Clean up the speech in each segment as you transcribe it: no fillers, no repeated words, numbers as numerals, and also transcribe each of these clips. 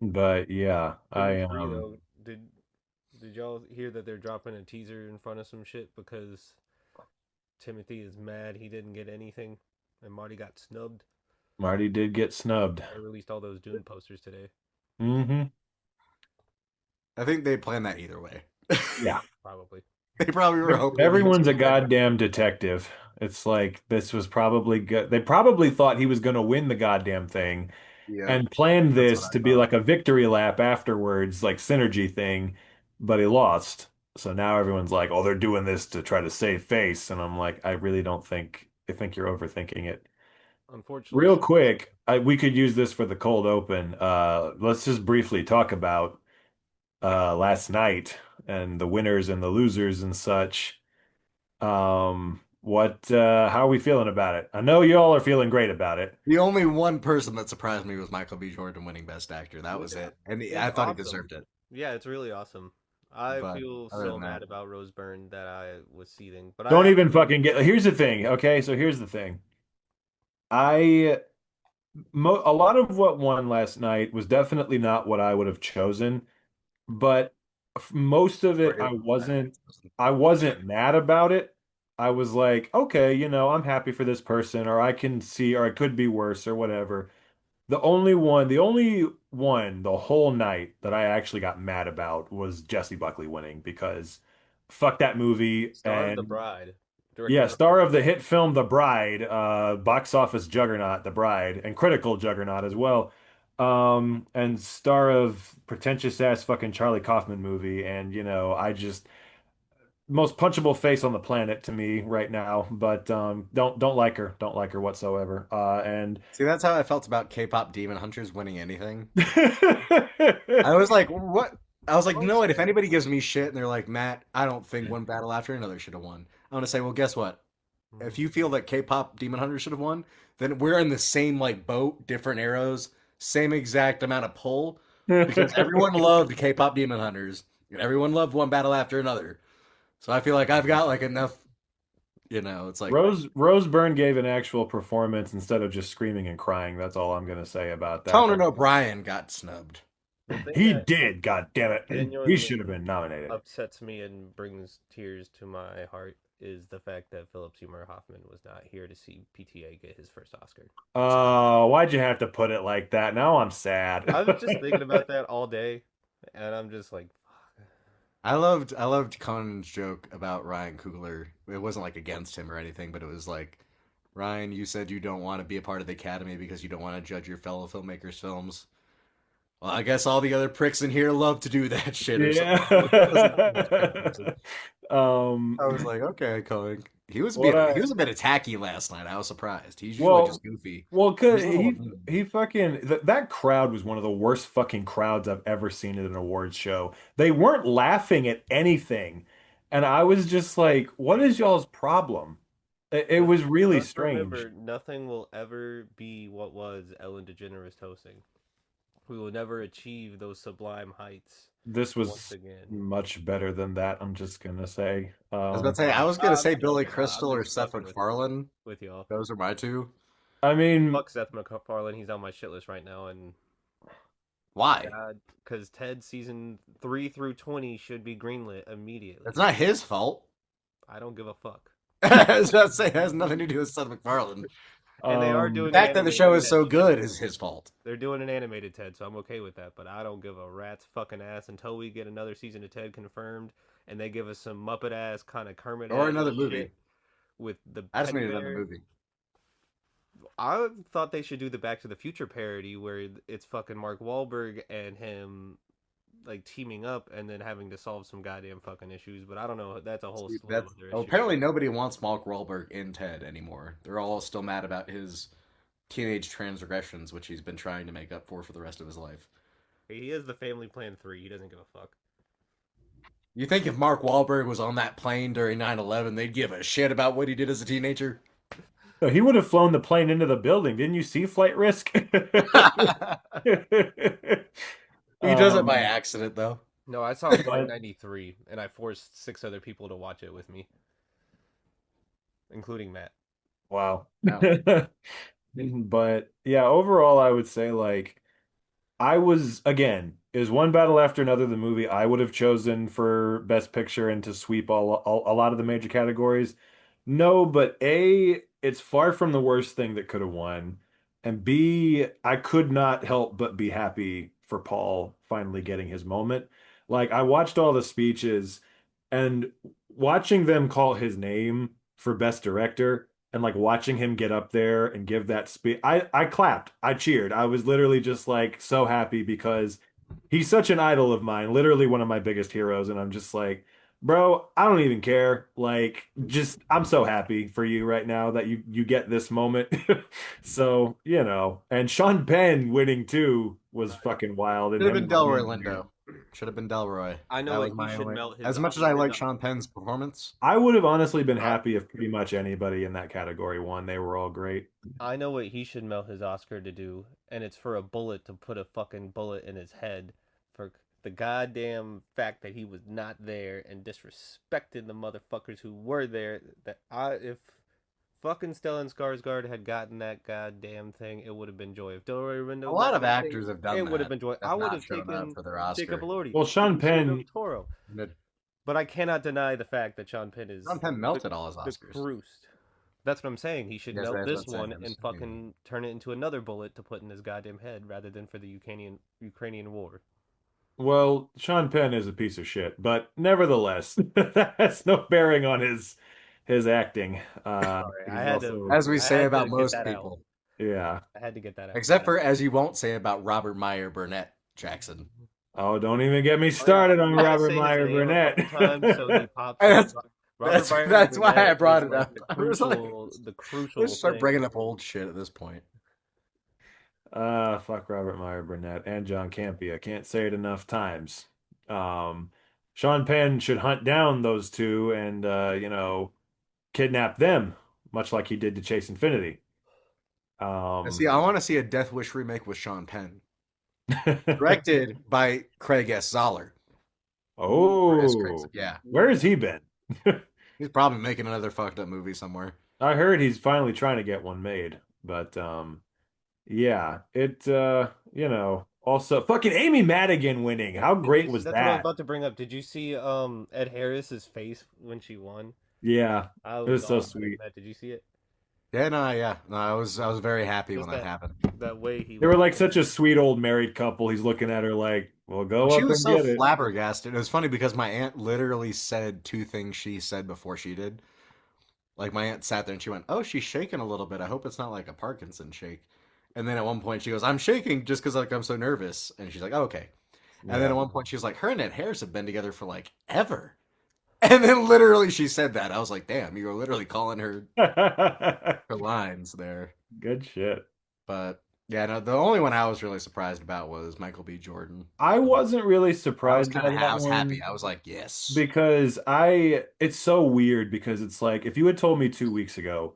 But yeah, To be I free though, did y'all hear that they're dropping a teaser in front of some shit because Timothy is mad he didn't get anything and Marty got snubbed? Marty did get snubbed. They released all those Dune posters today. Hmm. I think they planned that either way. Yeah. Probably. They probably were hoping he was Everyone's a going to win. goddamn detective. It's like this was probably good. They probably thought he was going to win the goddamn thing Yep, and planned that's what this I to be thought. like a victory lap afterwards, like synergy thing, but he lost. So now everyone's like, "Oh, they're doing this to try to save face," and I'm like, I really don't think. I think you're overthinking it. Unfortunately, Real quick, we could use this for the cold open. Let's just briefly talk about last night and the winners and the losers and such. How are we feeling about it? I know y'all are feeling great about it. The only one person that surprised me was Michael B. Jordan winning Best Actor. That was yeah, it, and it's I thought he awesome. deserved it. Yeah, it's really awesome. I But feel other so than that, mad about Rose Byrne that I was seething, but I Don't even actually fucking get. Here's the thing, okay? So here's the thing. I mo A lot of what won last night was definitely not what I would have chosen, but most of it great. I wasn't mad about it. I was like, okay, I'm happy for this person, or I can see, or it could be worse, or whatever. The only one the whole night that I actually got mad about was Jesse Buckley winning because fuck that movie. Star of the And Bride, yeah, director of star of the Workman. hit film The Bride, box office juggernaut The Bride, and critical juggernaut as well. And star of pretentious ass fucking Charlie Kaufman movie. And I just most punchable face on the planet to me right now, but don't like her. Don't like her whatsoever. And See, that's how I felt about K-pop Demon Hunters winning anything. I was like, what? I was like, you Oh know what? If shit! anybody gives me shit and they're like, Matt, I don't think one battle after another should have won. I'm gonna say, well, guess what? Mhm. If you feel that K-pop Demon Hunters should have won, then we're in the same like boat, different arrows, same exact amount of pull, because everyone loved K-pop Demon Hunters and everyone loved one battle after another. So I feel like I've got like enough, it's like Rose Byrne gave an actual performance instead of just screaming and crying. That's all I'm gonna say about that. Conan O'Brien got snubbed. The thing He that did, god damn it. He should have genuinely been nominated. upsets me and brings tears to my heart is the fact that Philip Seymour Hoffman was not here to see PTA get his first Oscar. Oh, why'd you have to put it like that? Now I'm sad. I was just thinking about that all day, and I'm just like, I loved Conan's joke about Ryan Coogler. It wasn't like against him or anything, but it was like, Ryan, you said you don't want to be a part of the Academy because you don't want to judge your fellow filmmakers' films. Well, I guess all the other pricks in here love to do that shit or something. It was like the most paraphrasing. Yeah. Um, I was like, okay, Cohen. He was what being I he was a bit attacky last night. I was surprised. He's usually well, just goofy. well, He 'cause was a little he fucking that crowd was one of the worst fucking crowds I've ever seen at an awards show. They weren't laughing at anything, and I was just like, "What is y'all's problem?" It let's was really let's strange. remember, nothing will ever be what was Ellen DeGeneres hosting. We will never achieve those sublime heights This once was again. much better than that, I'm just gonna say. I was about to say I was gonna I'm say just Billy joking. I'm Crystal or just Seth fucking MacFarlane. with y'all. Those are my two. I mean, Fuck Seth MacFarlane. He's on my shit list right now, and Why? God, because Ted season 3 through 20 should be greenlit immediately. It's not his fault. I don't give a fuck. I was about to say it has nothing to do with Seth MacFarlane. And they are The um, doing an fact that the show animated is Ted so too. good is his fault. They're doing an animated Ted, so I'm okay with that. But I don't give a rat's fucking ass until we get another season of Ted confirmed, and they give us some Muppet ass kind of Kermit Or ass another shit movie. with the I just teddy need another bear. movie. I thought they should do the Back to the Future parody where it's fucking Mark Wahlberg and him like teaming up and then having to solve some goddamn fucking issues. But I don't know. That's a whole See, slew of that's other oh, issues. apparently nobody wants Mark Wahlberg in Ted anymore. They're all still mad about his teenage transgressions, which he's been trying to make up for the rest of his life. He is the Family Plan 3. He doesn't give a fuck. You think if Mark Wahlberg was on that plane during 9/11, they'd give a shit about what he did as a teenager? no, he would have flown the plane into the building. Didn't you see Flight Risk? He does it by Um, accident, though. No, I saw Flight but 93 and I forced 6 other people to watch it with me, including Matt. wow. No. But yeah, overall, I would say like. I was again, is one battle after another the movie I would have chosen for Best Picture and to sweep a lot of the major categories. No, but A, it's far from the worst thing that could have won. And B, I could not help but be happy for Paul finally getting his moment. Like I watched all the speeches and watching them call his name for Best Director and like watching him get up there and give that speech. I clapped. I cheered. I was literally just like so happy because he's such an idol of mine, literally one of my biggest heroes. And I'm just like, bro, I don't even care. Like, just I'm so happy for you right now that you get this moment. So, and Sean Penn winning too was fucking wild and Should have him been Delroy running there. Lindo. Should have been Delroy. I know That what was he my should only. melt his As much as I his like Sean Penn's performance, I would have honestly been happy if pretty much anybody in that category won. They were all great. I know what he should melt his Oscar to do, and it's for a bullet to put a fucking bullet in his head for the goddamn fact that he was not there and disrespected the motherfuckers who were there. That I if fucking Stellan Skarsgård had gotten that goddamn thing, it would have been joy. If Delroy a Lindo lot got of that thing, actors have done it would have that. been joy. I Have would not have shown up taken for their Jacob Oscar. Elordi, Well, Sean Benicio del Penn, Toro, And but I cannot deny the fact that Sean Penn is Sean Penn melted all his the Oscars. Proust. That's what I'm saying. He should Yes, melt that's this what I'm one saying. and fucking turn it into another bullet to put in his goddamn head rather than for the Ukrainian war. well, Sean Penn is a piece of shit, but nevertheless, that has no bearing on his acting. Sorry, He's also, As we I say had about to get most that out. people, yeah. I had to get that out. except for as you won't say about Robert Meyer Burnett Jackson. Oh, don't even get me Oh yeah, started on you gotta Robert say his Meyer name a couple times so he Burnett. pops And up. that's Robert that's Byron that's why I Burnett brought is it like up. I was like, the crucial let's start thing. bringing up old shit at this point. Fuck Robert Meyer Burnett and John Campea. Can't say it enough times. Um, Sean Penn should hunt down those two and kidnap them, much like he did to Chase Infinity. See, Um, I want to see a Death Wish remake with Sean Penn, directed by Craig S. Zoller. Or S. Craig. oh, Yeah, where has he been? he's probably making another fucked up movie somewhere. I heard he's finally trying to get one made, but yeah, also fucking Amy Madigan winning. How great was That's what I was that? about to bring up. Did you see Ed Harris's face when she won? Yeah, I it was was so all about sweet. that. Did you see it? Yeah. No, I was very happy Just when that happened. that way he They were looked like at such her. a sweet old married couple. He's looking at her like, well, Well, go she up was and so get it. flabbergasted. It was funny because my aunt literally said two things she said before she did. Like my aunt sat there and she went, "Oh, she's shaking a little bit. I hope it's not like a Parkinson shake." And then at one point she goes, "I'm shaking just because like I'm so nervous." And she's like, oh, "Okay." And then Yeah. at one point she was like, "Her and Ed Harris have been together for like ever." And then literally she said that. I was like, "Damn, you were literally calling her lines there." Good shit. But yeah, no, the only one I was really surprised about was Michael B. Jordan. I wasn't really I was surprised kind by of I that was happy. one I was like, "Yes." because it's so weird because it's like if you had told me 2 weeks ago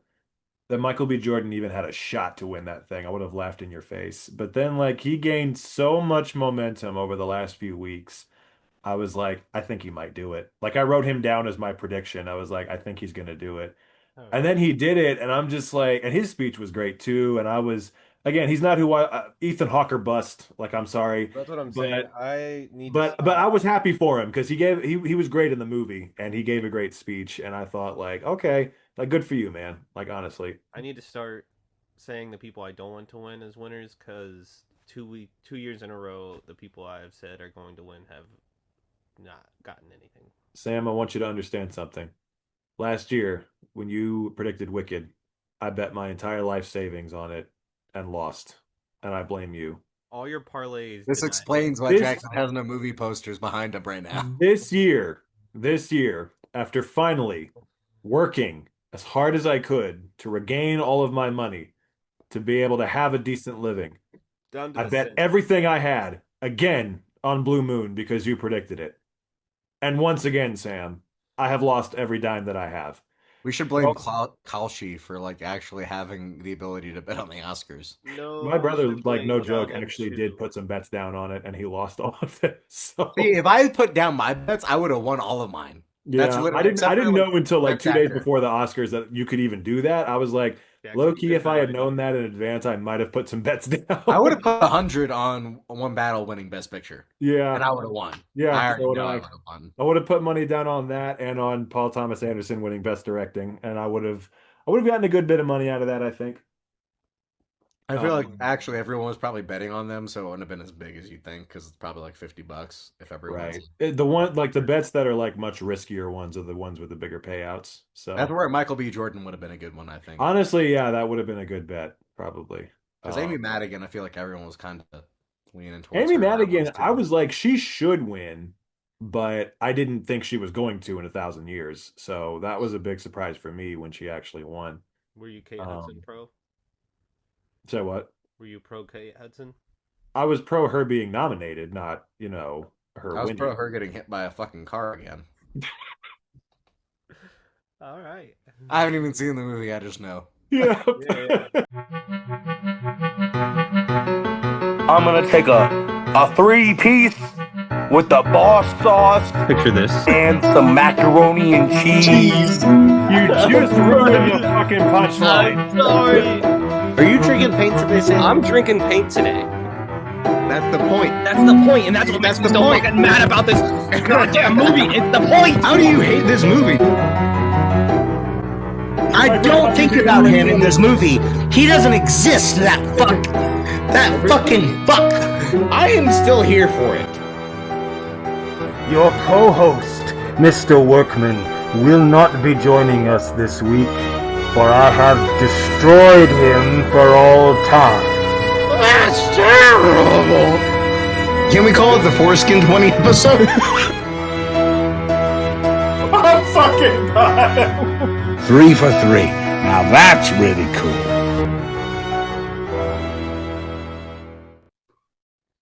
that Michael B. Jordan even had a shot to win that thing, I would have laughed in your face. But then like he gained so much momentum over the last few weeks. I was like, I think he might do it. Like I wrote him down as my prediction. I was like, I think he's gonna do it. Oh, And then he did it, and I'm just like, and his speech was great too. And I was, again, he's not who Ethan Hawke bust. Like, I'm sorry, that's what I'm saying. but I need to but stop. I was happy for him because he was great in the movie, and he gave a great speech. And I thought, like, okay, like good for you, man. Like honestly, I need to start saying the people I don't want to win as winners because 2 years in a row, the people I have said are going to win have not gotten anything. Sam, I want you to understand something. Last year, when you predicted Wicked, I bet my entire life savings on it and lost, and I blame you. All your parlays This did not hit. explains why This Jackson has no movie posters behind him right now. this year, this year, after finally working as hard as I could to regain all of my money to be able to have a decent living, Down to I the bet cent. everything I had again on Blue Moon because you predicted it. And once again, Sam, I have lost every dime that I have. We should blame Kalshi for like actually having the ability to bet on the Oscars. No, My we brother, should like no blame joke, John actually did M2. put some bets down on it, and he lost all of it. So See, if I had put down my bets, I would have won all of mine. That's yeah, literally I except for didn't like know until like Bets 2 days Actor. before the Oscars that you could even do that. I was like, Low actually key, good if I had knowledge. known that in advance, I might have put some bets I would have down. put 100 on One Battle winning Best Picture, and Yeah, I would have won. yeah, I so already would know I I. would have won. I would have put money down on that and on Paul Thomas Anderson winning Best Directing, and I would have gotten a good bit of money out of that, I think. I feel like Um, actually everyone was probably betting on them, so it wouldn't have been as big as you'd think because it's probably like $50 if everyone's. right. The one like the bets that are like much riskier ones are the ones with the bigger payouts. That's So where Michael B. Jordan would have been a good one, I think. honestly, yeah, that would have been a good bet, probably. Because Amy Madigan, I feel like everyone was kind of leaning towards Amy her. I was Madigan, I too. was like, she should win, but I didn't think she was going to in 1,000 years. So that was a big surprise for me when she actually won. Were you Kate Hudson Um, pro? so what? Were you pro Kate Hudson? I was pro her being nominated, not, her I was pro winning. her getting hit by a fucking car again. All right. I haven't even seen the movie. I just know. Yeah. Yeah, I'm gonna take a three-piece with the boss sauce Picture this. and some macaroni and cheese. You just ruined the fucking punchline. Sorry. Are you drinking paint today, Sam? I'm drinking paint today. That's the point. That's the point, and that's what makes me so fucking mad about this goddamn movie. It's the point. How do you hate this movie? I don't think about him in this movie. He doesn't exist, that fuck. That fucking fuck. I am still here for it. Your co-host, Mr. Workman, will not be joining us this week, for I have destroyed him for all time. That's terrible. Can we call it the Foreskin 20 episode? I'm fucking done. 3 for 3. Now that's really cool.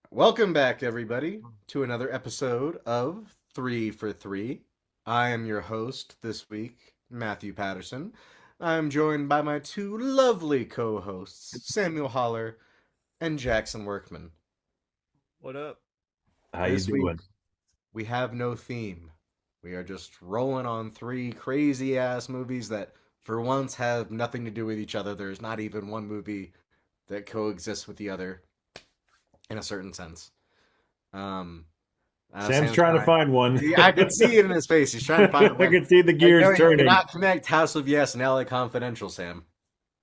Welcome back, everybody, to another episode of 3 for 3. I am your host this week, Matthew Patterson. I'm joined by my two lovely co-hosts, Samuel Holler and Jackson Workman. What up? How you This week, doing? we have no theme. We are just rolling on 3 crazy-ass movies that, for once, have nothing to do with each other. There's not even one movie that coexists with the other, in a certain sense. Sam's trying to find one. Yeah, I can see it in his face. He's trying to find I one. can see the gears You turning. cannot connect House of Yes and LA Confidential, Sam.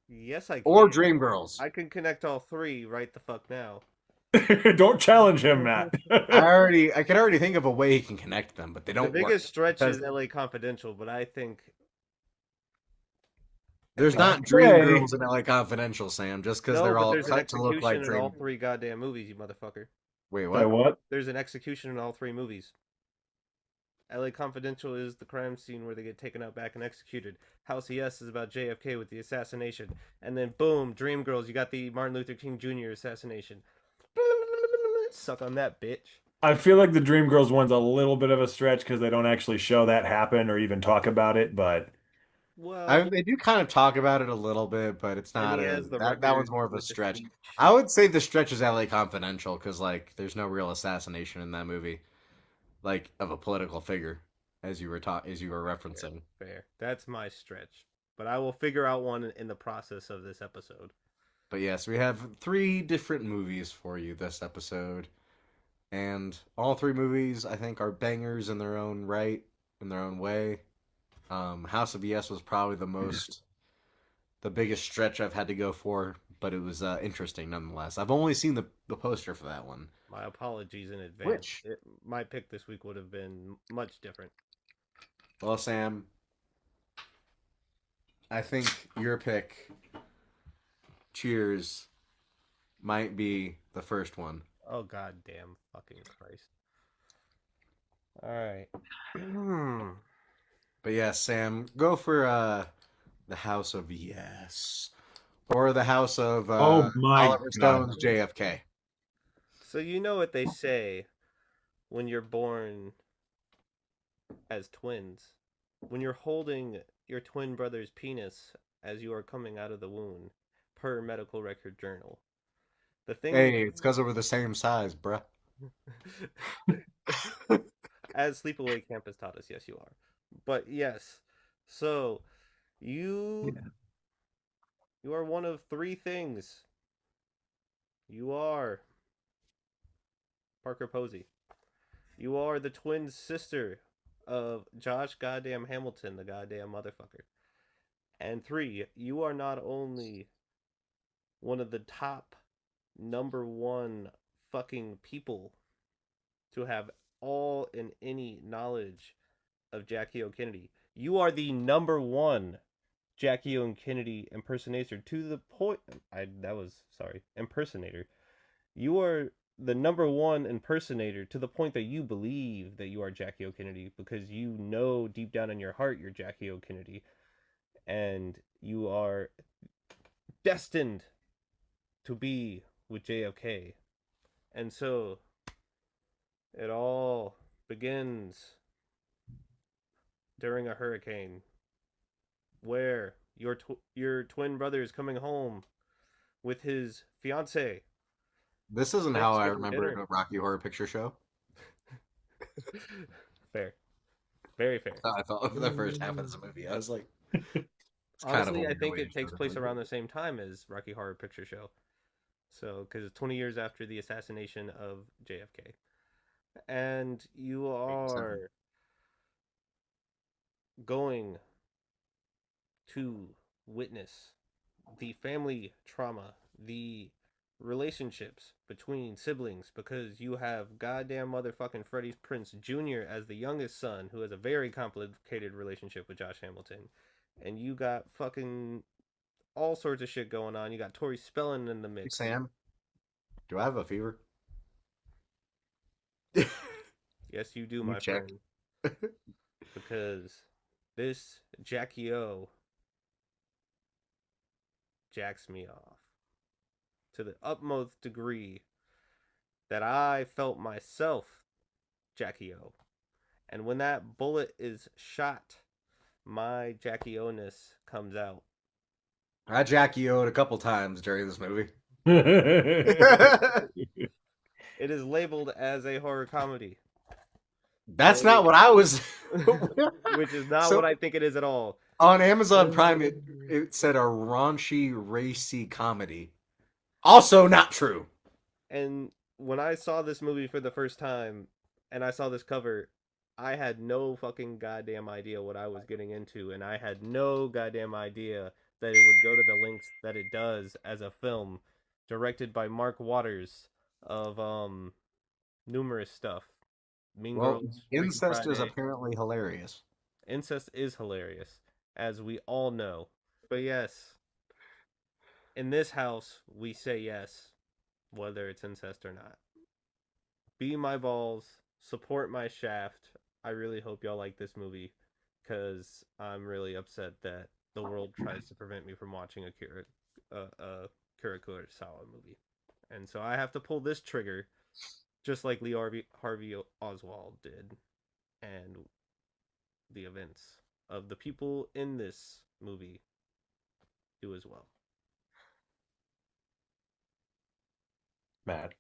Yes, I can. Or Dreamgirls. I can connect all 3 right the fuck now. Don't challenge him, Matt. I can already think of a way he can connect them, but they don't The biggest stretch because- is LA Confidential, but I think There's not Okay. Dreamgirls and LA Confidential, Sam, just because no, they're but all there's an cut to look like execution in all Dream. 3 goddamn movies, you motherfucker. Wait, Wait, what? what? There's an execution in all 3 movies. LA Confidential is the crime scene where they get taken out back and executed. House of Yes is about JFK with the assassination. And then boom, Dreamgirls, you got the Martin Luther King Jr. assassination. Suck on that, bitch. I feel like the Dreamgirls one's a little bit of a stretch because they don't actually show that happen or even talk about it, but Well, They do kind of talk about it a little bit, but it's and not he a has the that record one's more of a with the stretch. speech. I would say the stretch is LA Confidential because like there's no real assassination in that movie, like of a political figure, as you were referencing. Fair. That's my stretch. But I will figure out one in the process of this episode. But yes, we have 3 different movies for you this episode. And all 3 movies, I think, are bangers in their own right, in their own way. House of Yes was probably the biggest stretch I've had to go for, but it was interesting nonetheless. I've only seen the poster for that one. My apologies in advance. Which? My pick this week would have been much different. Well, Sam, I think your pick, Cheers, might be the first one. Oh god damn fucking Christ. Alright. But yeah, Sam, go for the House of Yes. Or the House of Oh my Oliver God. Stone's JFK. So you know what they say when you're born as twins. When you're holding your twin brother's penis as you are coming out of the womb, per medical record journal. The thing Hey, it's because we're the same size, bruh. as Sleepaway Camp has taught us, yes you are. But yes. So you You are one of three things. You are Parker Posey. You are the twin sister of Josh goddamn Hamilton, the goddamn motherfucker. And three, you are not only one of the top number one fucking people to have all and any knowledge of Jackie O. Kennedy. You are the number one Jackie O. Kennedy impersonator to the point. Impersonator. You are the number one impersonator to the point that you believe that you are Jackie O. Kennedy because you know deep down in your heart you're Jackie O. Kennedy. And you are destined to be with JFK. And so it all begins during a hurricane where your twin brother is coming home with his fiance. This isn't how I remember dinner. a Rocky Horror Picture Show. Fair. Very fair. I thought for the first half of this movie, I was like, it's Honestly, kind I of think it takes place around the same time as Rocky Horror Picture Show. So, because it's 20 years after the assassination of JFK. And you are going to witness the family trauma, the relationships between siblings, because you have goddamn motherfucking Freddie Prinze Jr. as the youngest son, who has a very complicated relationship with Josh Hamilton. And you got fucking all sorts of shit going on. You got Tori Spelling in the mix. Sam, do I have a fever? Yes, you do, my friend. Because this Jackie O jacks me off to the utmost degree that I felt myself Jackie O. And when that bullet is shot, my Jackie O-ness comes out. I Jackie O'd a couple times during this movie. It is labeled as a horror comedy. That's not what I was. Which is not what I think it is at all. On Amazon Prime, it said a raunchy, racy comedy. Also not true. And when I saw this movie for the first time, and I saw this cover, I had no fucking goddamn idea what I was getting into, and I had no goddamn idea that it would go to the lengths that it does as a film, directed by Mark Waters of numerous stuff. Mean Girls, Freaky incest is Friday. apparently hilarious. Incest is hilarious, as we all know. But yes, in this house, we say yes, whether it's incest or not. Be my balls, support my shaft. I really hope y'all like this movie, because I'm really upset that the world tries to prevent me from watching a Kira Kurosawa movie. And so I have to pull this trigger, just like Lee Harvey Oswald did, and the events of the people in this movie do as well. Mad.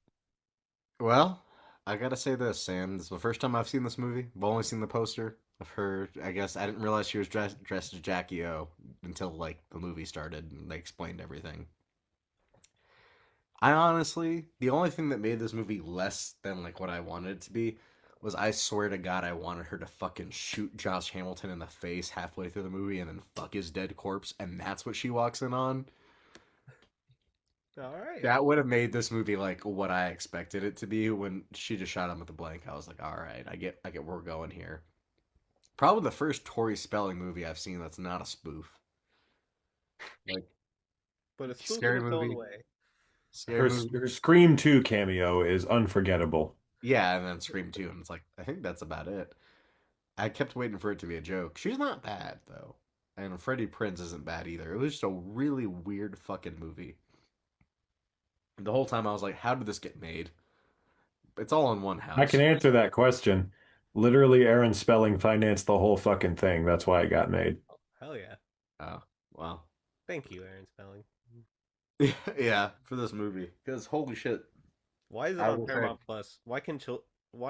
Well, I gotta say this, Sam. This is the first time I've seen this movie. I've only seen the poster. I've heard. I guess I didn't realize she was dressed as Jackie O until like the movie started and they explained everything. I honestly, the only thing that made this movie less than like what I wanted it to be was I swear to God I wanted her to fucking shoot Josh Hamilton in the face halfway through the movie and then fuck his dead corpse, and that's what she walks in on. All right. That would have made this movie like what I expected it to be. When she just shot him with a blank, I was like, all right, I get where we're going here. Probably the first Tori Spelling movie I've seen that's not a spoof. Like, but a spoof scary in its own movie. way. Her Scream 2 cameo is unforgettable. Yeah, and then Scream 2, and it's like, I think that's about it. I kept waiting for it to be a joke. She's not bad, though. And Freddie Prinze isn't bad either. It was just a really weird fucking movie. And the whole time I was like, how did this get made? It's all in one house. I can answer that question. Literally, Aaron Spelling financed the whole fucking thing. That's why it got made. Oh, hell yeah. Oh, wow. Thank you, Aaron Spelling. Yeah, for this movie. Because holy shit. Why is it on Paramount Plus? Why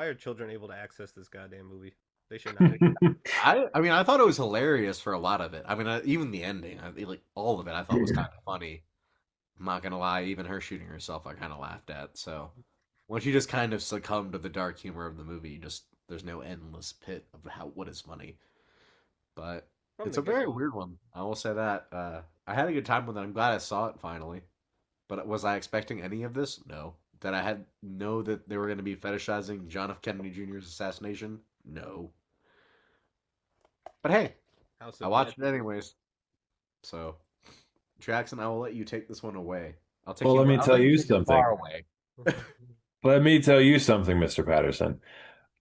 are children able to access this goddamn movie? They should not. I mean, I thought it was hilarious for a lot of it. I mean, even the ending, like all of it, I thought was kind of funny. I'm not gonna lie, even her shooting herself, I kind of laughed at. So once you just kind of succumb to the dark humor of the movie, you just there's no endless pit of how what is funny. But From it's the a get very go. weird one. I will say that. I had a good time with it. I'm glad I saw it finally. But was I expecting any of this? No. That I had know that they were going to be fetishizing John F. Kennedy Jr.'s assassination? No. But hey, House I of Death. watched it anyways. So, Jackson, I will let you take this one away. I'll take Well, you. let me I'll tell let you you take it something. far away. Let me tell you something, Mr. Patterson.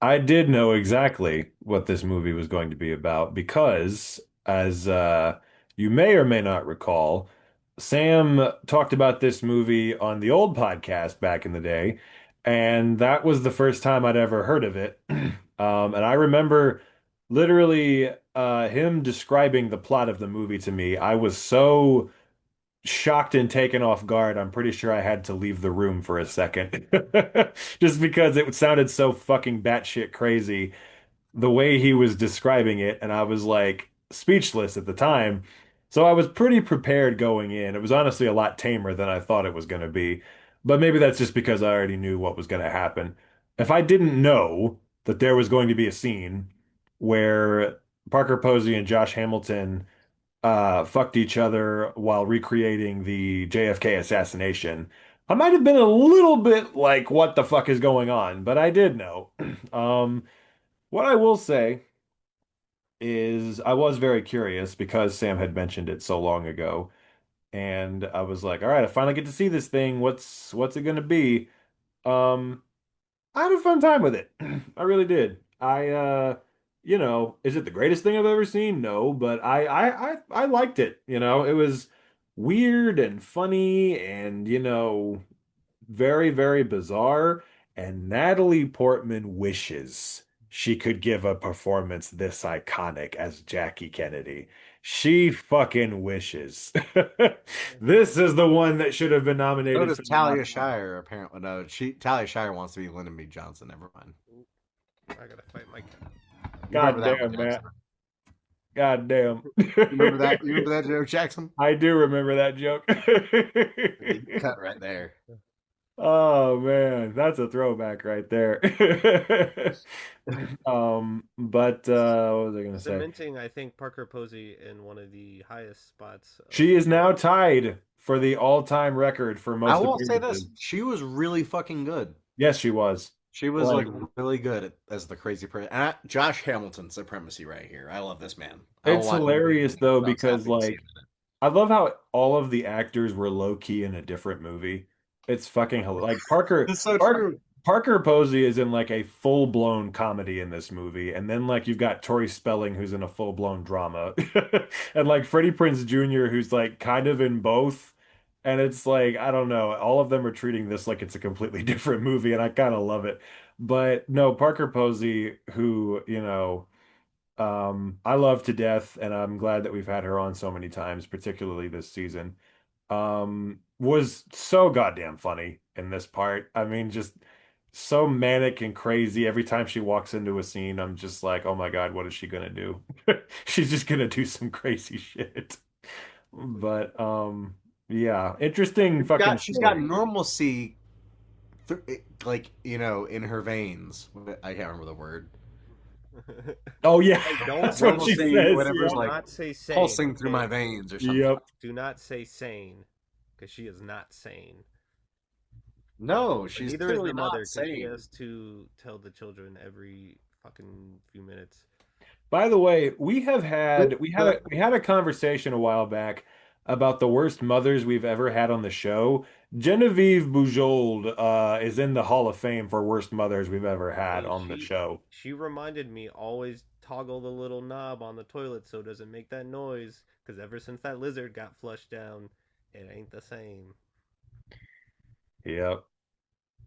I did know exactly what this movie was going to be about because, as you may or may not recall, Sam talked about this movie on the old podcast back in the day, and that was the first time I'd ever heard of it. And I remember literally him describing the plot of the movie to me. I was so shocked and taken off guard. I'm pretty sure I had to leave the room for a second. Just because it sounded so fucking batshit crazy the way he was describing it, and I was like speechless at the time. So I was pretty prepared going in. It was honestly a lot tamer than I thought it was going to be. But maybe that's just because I already knew what was going to happen. If I didn't know that there was going to be a scene where Parker Posey and Josh Hamilton fucked each other while recreating the JFK assassination, I might have been a little bit like, what the fuck is going on? But I did know. What I will say is I was very curious because Sam had mentioned it so long ago. And I was like, all right, I finally get to see this thing. What's it gonna be? Um, I had a fun time with it. I really did. Is it the greatest thing I've ever seen? No, but I liked it. It was weird and funny and, very, very bizarre. And Natalie Portman wishes she could give a performance this iconic as Jackie Kennedy. She fucking wishes. This is the one that should have been So nominated does for the Talia Oscar. Shire, apparently. No, Talia Shire wants to be Lyndon B. Johnson. Never mind. I gotta fight my cat. You remember God that one, damn, Jackson? Matt. God damn. You remember that? You remember that joke, Jackson? I do remember that joke. You cut right there. Oh man, that's a throwback right there. But what was I gonna say? Cementing, I think, Parker Posey in one of the highest spots of. She is now tied for the all-time record for I most will say this: appearances. she was really fucking good. Yes, she was. She was Like, like really good as the crazy person. And Josh Hamilton supremacy right here. I love this man. I will it's watch hilarious anything though about because Sappy and see him like I love how all of the actors were low key in a different movie. It's fucking hilarious. Like in it. It's so true. Parker Posey is in like a full blown comedy in this movie, and then like you've got Tori Spelling who's in a full blown drama, and like Freddie Prinze Jr. who's like kind of in both. And it's like I don't know, all of them are treating this like it's a completely different movie, and I kind of love it. But no, Parker Posey, who I love to death, and I'm glad that we've had her on so many times, particularly this season. Was so goddamn funny in this part. I mean, just so manic and crazy. Every time she walks into a scene, I'm just like, oh my God, what is she gonna do? She's just gonna do some crazy shit. But yeah, interesting fucking She's got story. normalcy, like in her veins. I can't remember the word. Oh yeah, Hey, don't that's what she Normalcy, says. whatever's do Yep. like not say sane, pulsing through my okay? veins or something. Yep. Do not say sane, because she is not sane. No, But she's neither is clearly the mother, not because she sane. has to tell the children every fucking few minutes. By the way, The, the, we had a conversation a while back about the worst mothers we've ever had on the show. Genevieve Bujold is in the Hall of Fame for worst mothers we've ever had Hey, on the show. she reminded me always toggle the little knob on the toilet so it doesn't make that noise. Because ever since that lizard got flushed down, it ain't the same. Yep.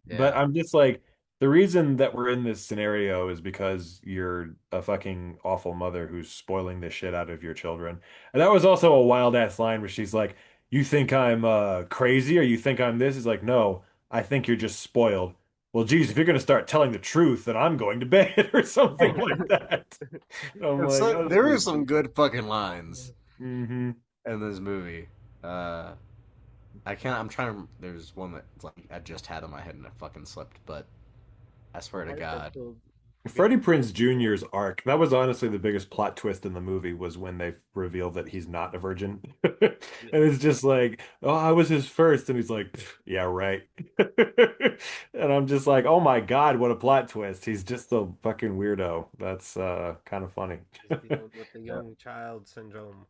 But yeah. I'm just like, the reason that we're in this scenario is because you're a fucking awful mother who's spoiling the shit out of your children. And that was also a wild ass line where she's like, "You think I'm crazy or you think I'm this?" Is like, "No, I think you're just spoiled." well, geez, if you're going to start telling the truth, then I'm going to bed or something like that. I'm And like, so oh, there this are is... some good fucking lines hmm in this movie. Uh, I can't. I'm trying to. There's one that like I just had in my head and I fucking slipped, but I swear to Why is that God. so good? Freddie Prinze Jr.'s arc, that was honestly the biggest plot twist in the movie was when they revealed that he's not a virgin. Yeah, And it's just like, oh, I was his first. And he's like, yeah, right. And I'm just like, oh my God, what a plot twist. He's just a fucking weirdo. That's kind of funny. he's dealing with the young child syndrome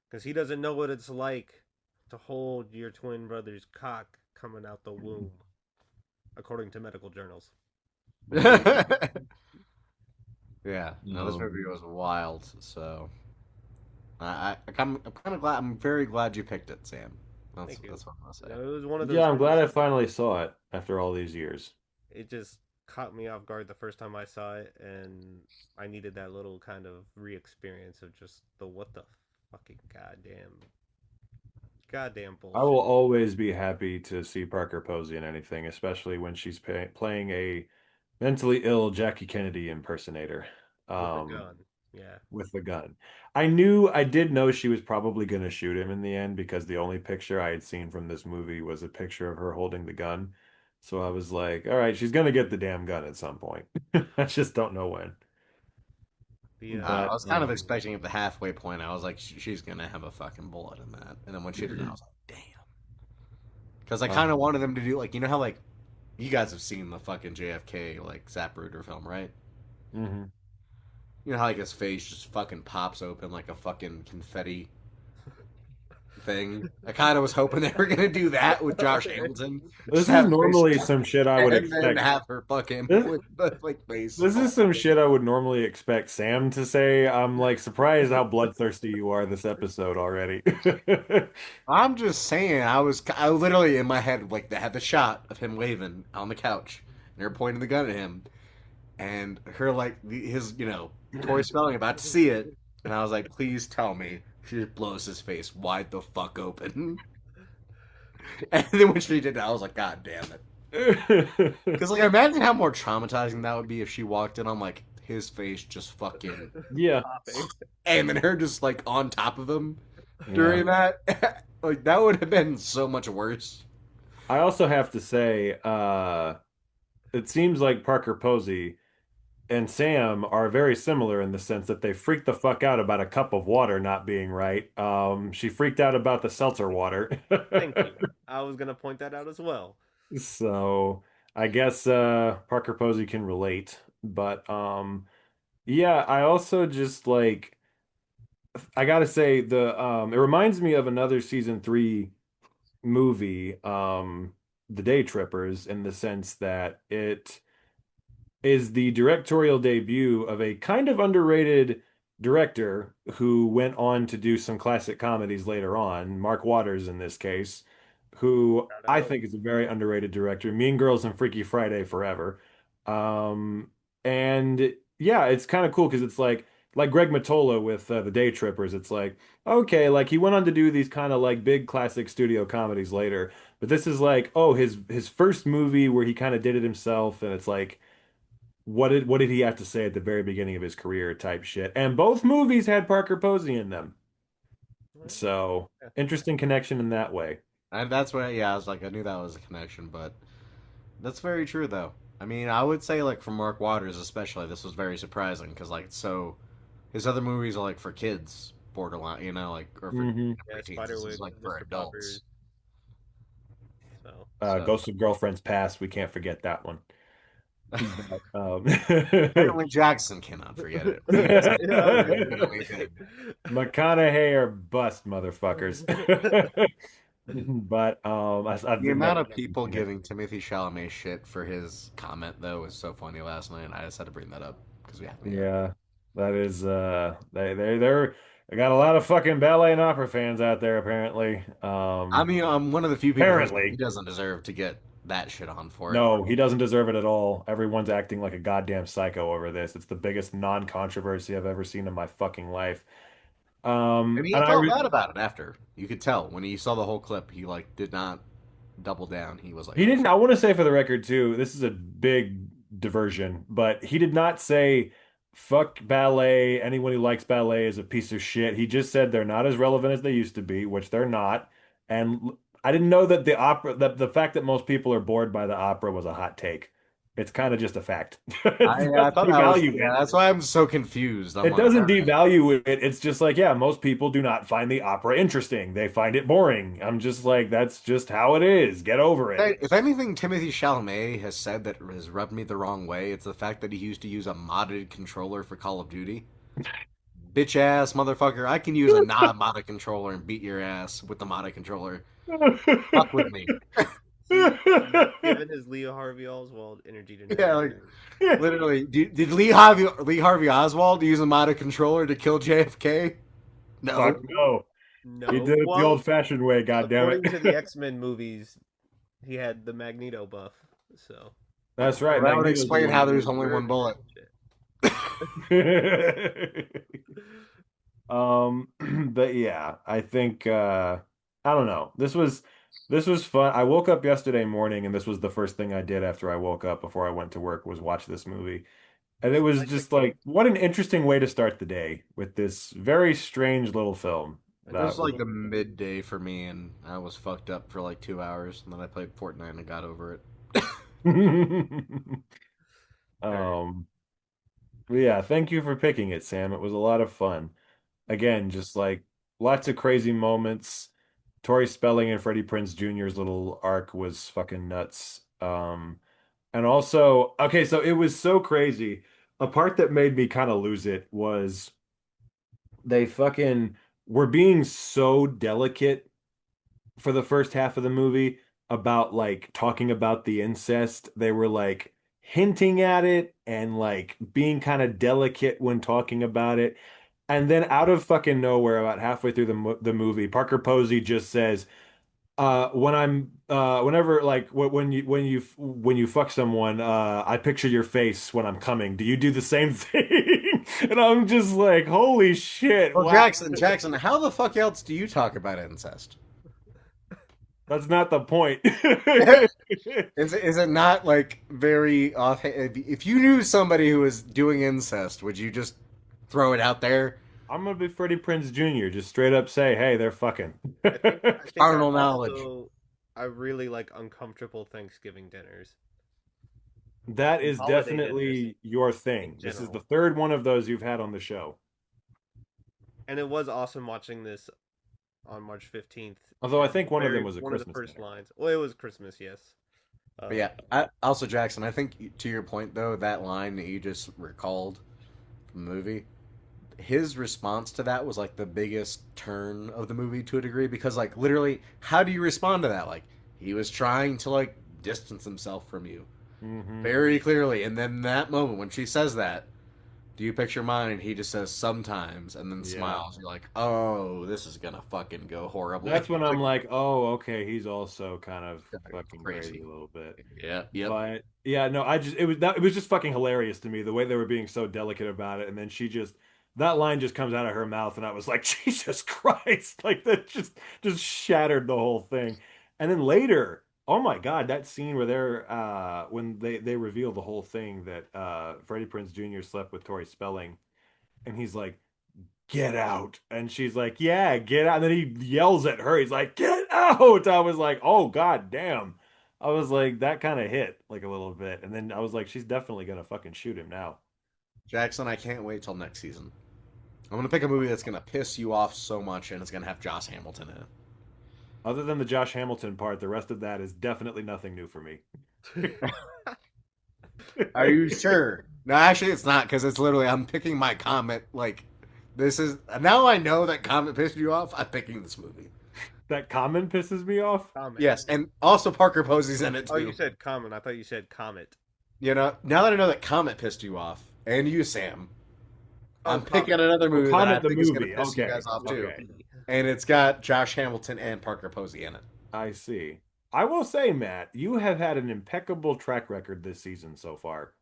because he doesn't know what it's like to hold your twin brother's cock coming out the womb, according to medical journals. Yeah, no, this movie Um, was wild. So I'm kind of glad. I'm very glad you picked it, Sam. Thank you. That's what I'm gonna You say. know, it was one of those yeah, I'm glad things. I finally saw it after all these years. It just caught me off guard the first time I saw it, and I needed that little kind of re-experience of just the what the fucking goddamn I will bullshit always be happy to see Parker Posey in anything, especially when she's playing a mentally ill Jackie Kennedy impersonator. with a Um, gun. Yeah, with the gun. I did know she was probably going to shoot him in the end because the only picture I had seen from this movie was a picture of her holding the gun. So I was like, all right, she's going to get the damn gun at some point. I just don't know when. the I But was kind of expecting at the halfway point. I was like, she's gonna have a fucking bullet in that. And then when she didn't, I was like, damn. Because I kind of um, wanted them to do like, you know how like you guys have seen the fucking JFK like Zapruder film, right? mhm. You know how like his face just fucking pops open like a fucking confetti thing. I kind of was hoping they were gonna do that with Josh Hamilton. Just This is have his face, normally some shit I would and then expect. have her fucking This, with the like face. this is some shit I would normally expect Sam to say. I'm like surprised how bloodthirsty you are this episode already. I'm just saying, I literally in my head like they had the shot of him waving on the couch, and they're pointing the gun at him, and her like his Tori Spelling about to see it, and I was like, please tell me she just blows his face wide the fuck open, and then when she did that, I was like, God damn it, because like imagine how more traumatizing that would be if she walked in on like his face just fucking, Yeah. popping. and then her just like on top of him Yeah. during that, like that would have been so much worse. I also have to say, it seems like Parker Posey and Sam are very similar in the sense that they freaked the fuck out about a cup of water not being right. She freaked out about the seltzer water. Thank you. I was gonna point that out as well. So I guess Parker Posey can relate. But yeah, I also just like I gotta say the it reminds me of another season three movie, The Day Trippers, in the sense that it is the directorial debut of a kind of underrated director who went on to do some classic comedies later on, Mark Waters in this case, who Shout I out. think is a very underrated director. Mean Girls and Freaky Friday forever. Um, and yeah, it's kind of cool because it's like Greg Mottola with The Day Trippers. It's like, okay, like he went on to do these kind of like big classic studio comedies later, but this is like, oh, his first movie where he kind of did it himself, and it's like what did he have to say at the very beginning of his career type shit. And both movies had Parker Posey in them. Well, So yeah. interesting connection in that way. And that's where, yeah, I was like, I knew that was a connection, but that's very true, though. I mean, I would say, like, for Mark Waters, especially, this was very surprising because, like, so his other movies are, like, for kids, borderline, like, or for Hmm Yeah, teens. This is, Spiderwig, like, for Mr. Poppers. adults. So So, Ghost of Girlfriend's Past, we can't forget that one. But, Apparently Jackson cannot forget it. yeah, I was gonna We say. did. McConaughey or bust, motherfuckers. But I've The amount never of people seen it. giving Timothy Chalamet shit for his comment, though, was so funny last night. I just had to bring that up because we have to. Yeah, that is they got a lot of fucking ballet and opera fans out there apparently. I mean, I'm one of the few people who think he Apparently. doesn't deserve to get that shit on for it. No, he doesn't deserve it at all. Everyone's acting like a goddamn psycho over this. It's the biggest non-controversy I've ever seen in my fucking life. And he And I felt re bad about it after. You could tell when he saw the whole clip, he like did not double down. He was like, He "Oh didn't. shit." I want to say for the record too, this is a big diversion, but he did not say fuck ballet. Anyone who likes ballet is a piece of shit. He just said they're not as relevant as they used to be, which they're not. And I didn't know that the fact that most people are bored by the opera was a hot take. It's kind of just a fact. I, It I doesn't thought that was, devalue yeah. it. That's why I'm so confused. I'm It like, doesn't all right. devalue it. It's just like, yeah, most people do not find the opera interesting. They find it boring. I'm just like, that's just how it is. Get over it. If anything, Timothy Chalamet has said that has rubbed me the wrong way. It's the fact that he used to use a modded controller for Call of Duty. Bitch ass motherfucker! I can use a not modded controller and beat your ass with the modded controller. Fuck with me. Given his Leo Harvey Oswald energy to Yeah, like literally. Did Lee Harvey Oswald use a modded controller to kill JFK? No. Fuck no. no. He did it the Well, old-fashioned way, goddammit. according to the X-Men movies, he had the Magneto buff. So That's right. That would Magneto's explain the how one there's who- only one bullet. But yeah, I think I don't know. This was fun. I woke up yesterday morning and this was the first thing I did after I woke up before I went to work was watch this movie. And it was just like what an interesting way to start the day with this very strange little film. It was like the midday for me, and I was fucked up for like 2 hours, and then I played Fortnite and got over it. um but yeah, thank you for picking it, Sam. It was a lot of fun. Again, just like lots of crazy moments. Tori Spelling and Freddie Prinze Jr.'s little arc was fucking nuts. And also, okay, so it was so crazy. A part that made me kind of lose it was they fucking were being so delicate for the first half of the movie about like talking about the incest. They were like hinting at it and like being kind of delicate when talking about it. And then out of fucking nowhere, about halfway through the movie, Parker Posey just says, whenever like when you fuck someone, I picture your face when I'm coming. Do you do the same thing?" And I'm just like, holy shit. Well, Wow. Jackson, how the fuck else do you talk about incest? That's not the point. Is it not like very off? If you knew somebody who was doing incest, would you just throw it out there? I'm gonna be Freddie Prinze Jr. Just straight up say, hey, they're fucking. I think Carnal I knowledge. also- I really like uncomfortable Thanksgiving dinners. That is Holiday definitely dinners your thing. in This is the general. third one of those you've had on the show. And it was awesome watching this on March 15th. Although I think one of them Very- was a one Christmas of the first dinner. lines. Well, it was Christmas, yes. But yeah, also Jackson, I think to your point though, that line that you just recalled from the movie, his response to that was like the biggest turn of the movie to a degree because like literally, how do you respond to that? Like he was trying to like distance himself from you very clearly, and then that moment when she says that, do you picture mine? And he just says sometimes, and then Yeah. smiles. You're like, oh, this is gonna fucking go horribly. That's when I'm like, oh, okay, he's also kind of fucking Crazy. crazy a little bit. yeah, yep. But yeah, no, it was just fucking hilarious to me the way they were being so delicate about it, and then that line just comes out of her mouth, and I was like, Jesus Christ, like that just shattered the whole thing. And then later, oh my God, that scene where when they reveal the whole thing that Freddie Prinze Jr. slept with Tori Spelling, and he's like, get out. And she's like, yeah, get out. And then he yells at her. He's like, get out. I was like, oh, God damn. I was like, that kind of hit like a little bit. And then I was like, she's definitely going to fucking shoot him now. Jackson, I can't wait till next season. I'm gonna pick a movie that's gonna piss you off so much, and it's gonna have Josh Hamilton in it. Other than the Josh Hamilton part, the rest of that is definitely nothing new for me. Are you sure? No, actually, it's not because it's literally I'm picking my Comet. Like, this is now I know that Comet pissed you off. I'm picking this movie. That comment pisses me off. Comet. Yes, and also Parker Posey's in it too. Oh, you said common. I thought you said comet. You know, now that I know that Comet pissed you off, and you, Sam, I'm Comet. picking another movie that I Comet the think is going movie. to piss you Okay. guys off too. Okay. And it's got Josh Hamilton and Parker Posey in it. I see. I will say, Matt, you have had an impeccable track record this season so far.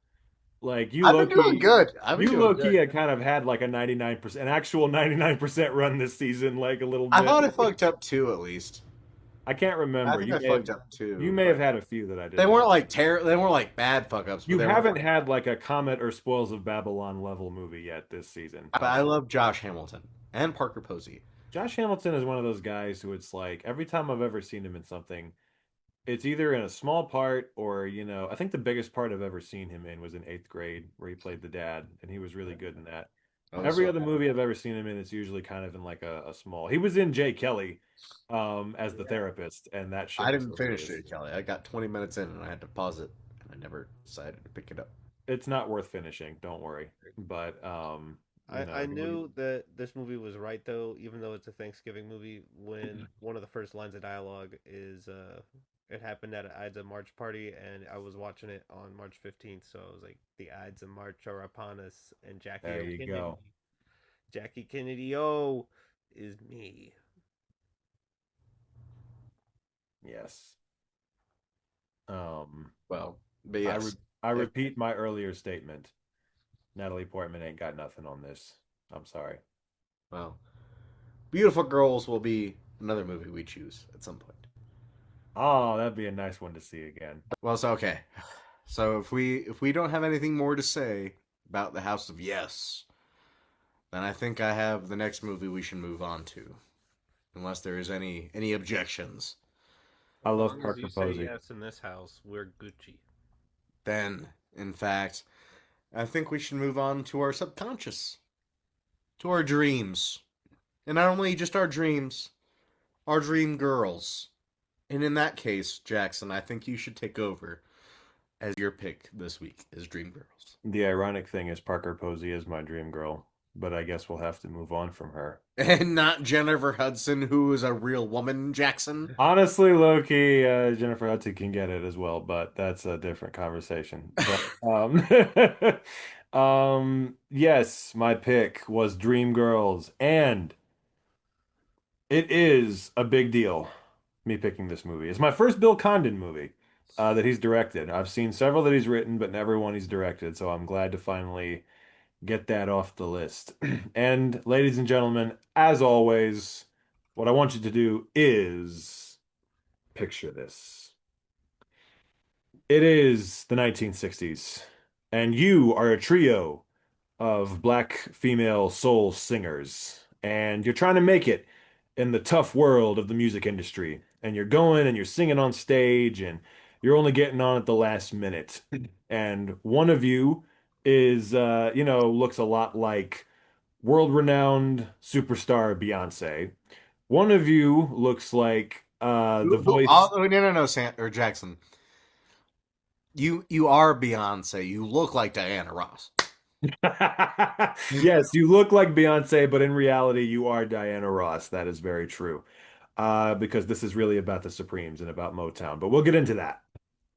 Like you I've low been doing good. You low key had kind of had like a 99%, an actual 99% run this season, like a little bit. I thought I fucked up two at least. I can't I remember. think I fucked up You too, may have but had a few that I they didn't weren't have. like they weren't like bad fuck ups, but You they were haven't more. had like a Comet or Spoils of Babylon level movie yet this season. But I'll I say. love Josh Hamilton and Parker Posey. Josh Hamilton is one of those guys who it's like every time I've ever seen him in something, it's either in a small part or, I think the biggest part I've ever seen him in was in eighth grade where he played the dad, and he was really good in that. Oh, Every so other movie I've ever seen him in, it's usually kind of in like a small. He was in Jay Kelly, as the therapist, and that shit I was didn't finish hilarious. it, Kelly. I got 20 minutes in and I had to pause it, and I never decided to pick it up. It's not worth finishing, don't worry. But I he knew that this movie was right though, even though it's a Thanksgiving movie. When one of the first lines of dialogue is, "It happened at Ides of March party," and I was watching it on March 15th, so I was like, "The Ides of March are upon us," and there you go. Jackie Kennedy, oh, is me. Yes. Um, Well, but I re yes. I repeat my earlier statement. Natalie Portman ain't got nothing on this. I'm sorry. Well, Beautiful Girls will be another movie we choose at some point. Oh, that'd be a nice one to see again. Well, so okay. So if we don't have anything more to say about the House of Yes, then I think I have the next movie we should move on to, unless there is any objections. I As love long as Parker you say Posey. yes in this house, we're Gucci. Then, in fact, I think we should move on to our subconscious, to our dreams, and not only just our dream girls. And in that case, Jackson, I think you should take over as your pick this week is Dreamgirls. The ironic thing is Parker Posey is my dream girl, but I guess we'll have to move on from her. And not Jennifer Hudson, who is a real woman, Jackson. Honestly, Loki, Jennifer Hudson can get it as well, but that's a different conversation. But yes, my pick was Dreamgirls, and it is a big deal, me picking this movie. It's my first Bill Condon movie that he's directed. I've seen several that he's written, but never one he's directed, so I'm glad to finally get that off the list. And ladies and gentlemen, as always, what I want you to do is picture this. It is the 1960s, and you are a trio of black female soul singers, and you're trying to make it in the tough world of the music industry. And you're going and you're singing on stage, and you're only getting on at the last minute. And one of you is, looks a lot like world-renowned superstar Beyonce. One of you looks like the voice. Oh, no, or Jackson. You are Beyonce. You look like Diana Ross. Yes, you look like Beyonce, but in reality, you are Diana Ross. That is very true. Because this is really about the Supremes and about Motown, but we'll get into that.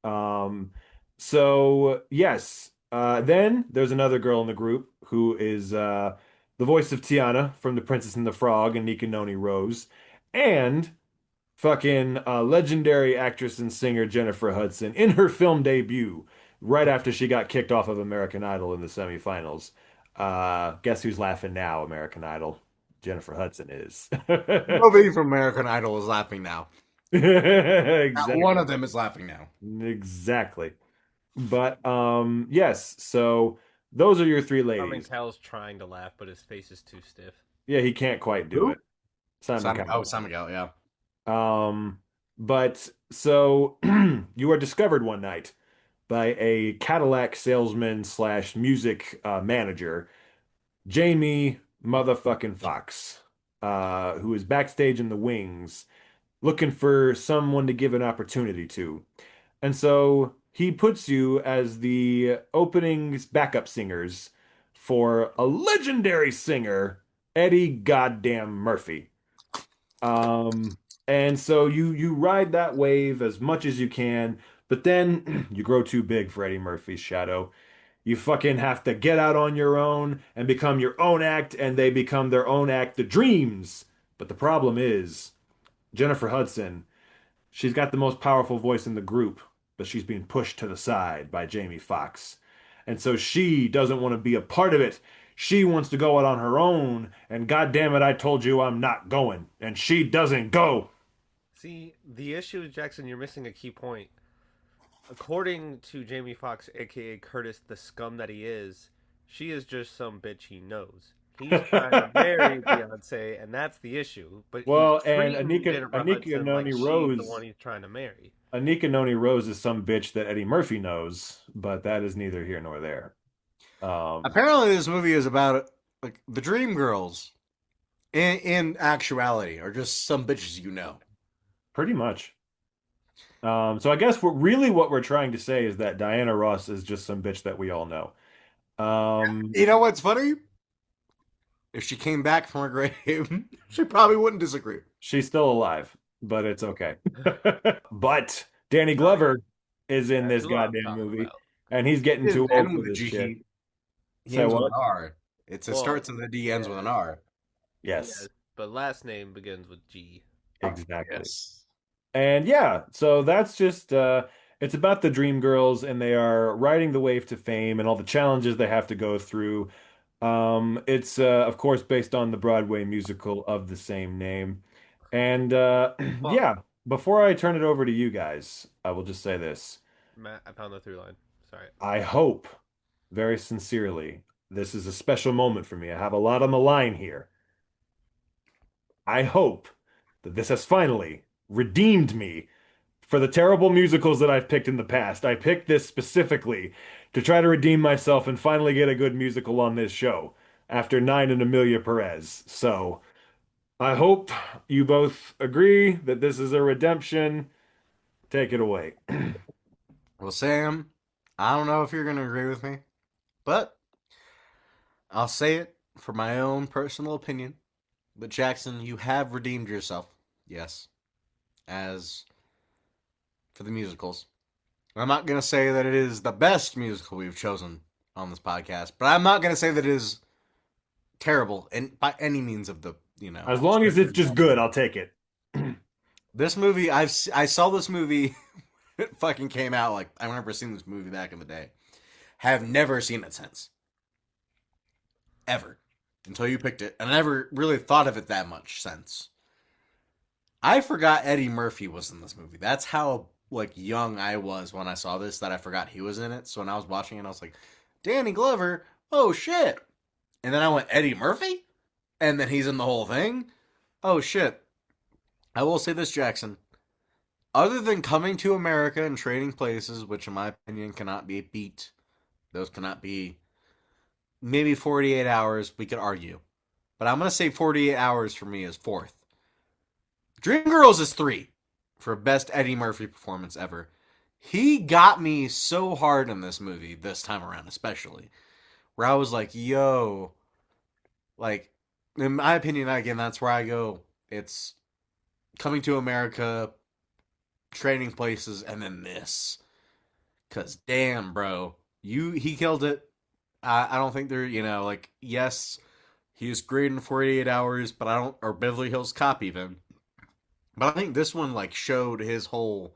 Um, so yes, then there's another girl in the group who is the voice of Tiana from The Princess and the Frog and Nicanoni Rose, and fucking legendary actress and singer Jennifer Hudson in her film debut, right after she got kicked off of American Idol in the semifinals. Guess who's laughing now, American Idol? Jennifer Hudson is. Nobody from American Idol is laughing now. Not one Exactly. of them is laughing now. Exactly. But yes, so those are your three Simon ladies. Cowell's trying to laugh, but his face is too stiff. Yeah, he can't quite do Who? it. Simon Cowell. Simon Cowell, yeah. But so you are discovered one night by a Cadillac salesman slash music manager, Jamie motherfucking Fox, who is backstage in the wings looking for someone to give an opportunity to. And so he puts you as the opening backup singers for a legendary singer, Eddie Goddamn Murphy. Um, and so you ride that wave as much as you can, but then you grow too big for Eddie Murphy's shadow. You fucking have to get out on your own and become your own act, and they become their own act, the Dreams. But the problem is, Jennifer Hudson, she's got the most powerful voice in the group, but she's being pushed to the side by Jamie Foxx. And so she doesn't want to be a part of it. She wants to go out on her own, and God damn it, I told you I'm not going. And she doesn't go. See, the issue is, Jackson, you're missing a key point. According to Jamie Foxx, aka Curtis, the scum that he is, she is just some bitch he knows. He's trying to marry Beyonce, and that's the issue. But he's Well, and treating Jennifer Anika Hudson like Noni she's the one Rose, he's trying to marry. Anika Noni Rose is some bitch that Eddie Murphy knows, but that is neither here nor there. Apparently, this movie is about like the Dreamgirls. In actuality, are just some bitches you know. Pretty much. So I guess what we're trying to say is that Diana Ross is just some bitch that we all know. You know what's funny? If she came back from her grave, she probably wouldn't disagree. She's still alive, but it's okay. But Danny Glover is in That's this who I'm goddamn talking movie, about. and he's getting It too old ends for with a this G. shit. He Say ends with what? an R. It Well, starts with a D, ends with an R. Yes, Yes, but last name begins with G. exactly. Yes. And yeah, so that's just it's about the Dreamgirls, and they are riding the wave to fame and all the challenges they have to go through. It's of course based on the Broadway musical of the same name. And Fuck, yeah, before I turn it over to you guys, I will just say this. Matt, I found the through line. Sorry. I hope very sincerely this is a special moment for me. I have a lot on the line here. I hope that this has finally redeemed me for the terrible musicals that I've picked in the past. I picked this specifically to try to redeem myself and finally get a good musical on this show after Nine and Amelia Perez. So I hope you both agree that this is a redemption. Take it away. Well, Sam, I don't know if you're going to agree with me, but I'll say it for my own personal opinion. But Jackson, you have redeemed yourself. Yes. As for the musicals. I'm not going to say that it is the best musical we've chosen on this podcast, but I'm not going to say that it is terrible and by any means of the, As long as it's just good, I'll take it. This movie, I saw this movie it fucking came out, like, I remember seeing this movie back in the day. Have never seen it since. Ever. Until you picked it. And I never really thought of it that much since. I forgot Eddie Murphy was in this movie. That's how, like, young I was when I saw this, that I forgot he was in it. So when I was watching it, I was like, Danny Glover? Oh, shit. And then I went, Eddie Murphy? And then he's in the whole thing? Oh, shit. I will say this, Jackson. Other than Coming to America and Trading Places, which in my opinion cannot be beat, those cannot be, maybe 48 Hours, we could argue. But I'm going to say 48 Hours for me is fourth. Dreamgirls is 3 for best Eddie Murphy performance ever. He got me so hard in this movie, this time around especially, where I was like, yo, like, in my opinion, again, that's where I go. It's Coming to America, Trading Places, and then this. Cause damn, bro, he killed it. I don't think they're like, yes, he was great in 48 Hours, but I don't, or Beverly Hills Cop even. But I think this one like showed his whole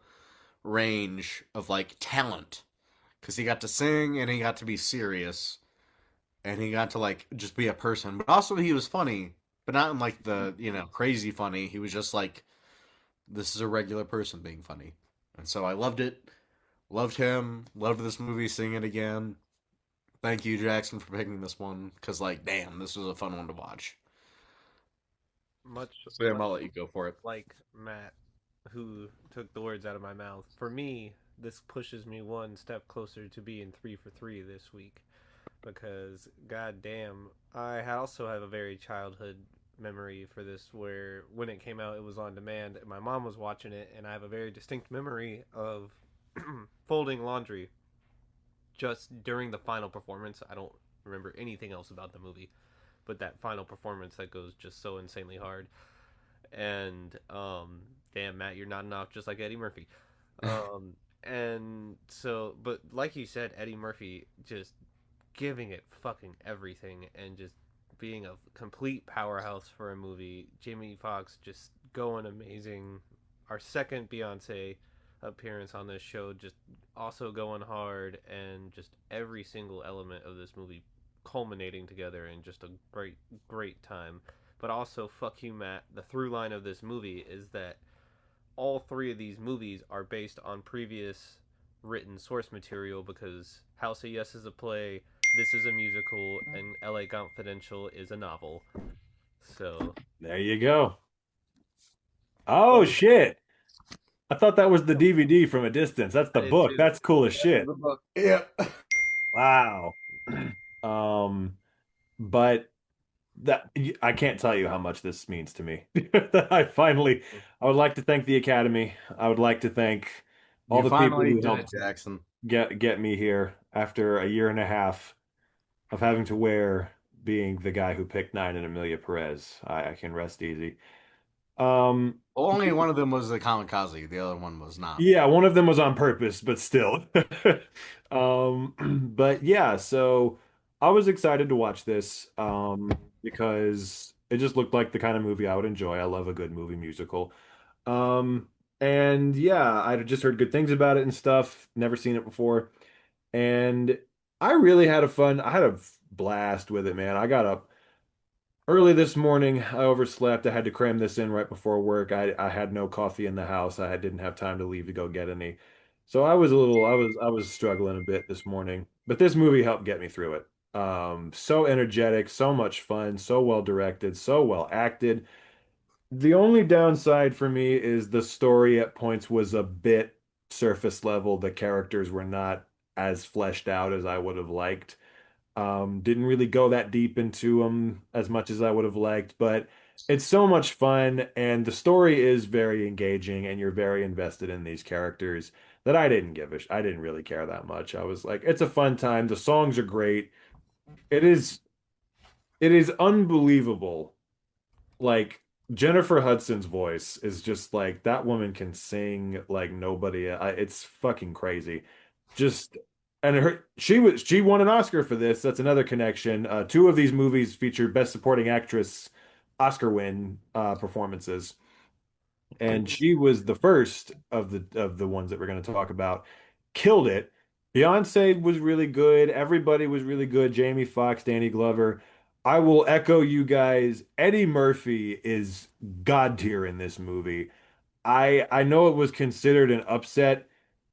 range of like talent, because he got to sing and he got to be serious, and he got to like just be a person. But also he was funny, but not in like the crazy funny. He was just like, this is a regular person being funny. And so I loved it. Loved him. Loved this movie. Seeing it again. Thank you, Jackson, for picking this one. Because, like, damn, this was a fun one to watch. Much Sam, I'll let you go for it. like Matt, who took the words out of my mouth. For me, this pushes me one step closer to being 3 for 3 this week. Because, goddamn, I also have a very childhood memory for this, where when it came out it was on demand and my mom was watching it, and I have a very distinct memory of folding laundry just during the final performance. I don't remember anything else about the movie, but that final performance that goes just so insanely hard. And damn, Matt, you're nodding off just like Eddie Murphy. And so, but like you said, Eddie Murphy just giving it fucking everything and just being a complete powerhouse for a movie. Jamie Foxx just going amazing. Our second Beyonce appearance on this show, just also going hard, and just every single element of this movie culminating together in just a great time. But also, fuck you, Matt. The through line of this movie is that all three of these movies are based on previous written source material because House of Yes is a play, this is a musical, and LA Confidential is a novel. So There you go. Oh shit. I thought that was the DVD from a distance. That's I the did book. too. That's cool as shit. Yeah. Wow. Um, but that I can't tell you how much this means to me. I would like to thank the Academy. I would like to thank all You the people finally who did it, helped Jackson. get me here after a year and a half of having to wear being the guy who picked nine in Amelia Perez. I can rest easy. Um, Only one of them was the kamikaze. The other one was not. yeah, one of them was on purpose, but still. But yeah, so I was excited to watch this because it just looked like the kind of movie I would enjoy. I love a good movie musical. Um, and yeah, I'd just heard good things about it and stuff. Never seen it before. And I had a blast with it, man. I got up early this morning. I overslept. I had to cram this in right before work. I had no coffee in the house. Didn't have time to leave to go get any. So I was struggling a bit this morning, but this movie helped get me through it. So energetic, so much fun, so well directed, so well acted. The only downside for me is the story at points was a bit surface level. The characters were not as fleshed out as I would have liked. Didn't really go that deep into them as much as I would have liked, but it's so much fun and the story is very engaging and you're very invested in these characters that I didn't really care that much. I was like, it's a fun time. The songs are great. It is it is unbelievable. Like Jennifer Hudson's voice is just like that woman can sing like nobody. It's fucking crazy. Just and she won an Oscar for this. That's another connection. Two of these movies featured Best Supporting Actress Oscar win performances, and she was the first of the ones that we're going to talk about. Killed it. Beyonce was really good. Everybody was really good. Jamie Foxx, Danny Glover. I will echo you guys. Eddie Murphy is god tier in this movie. I know it was considered an upset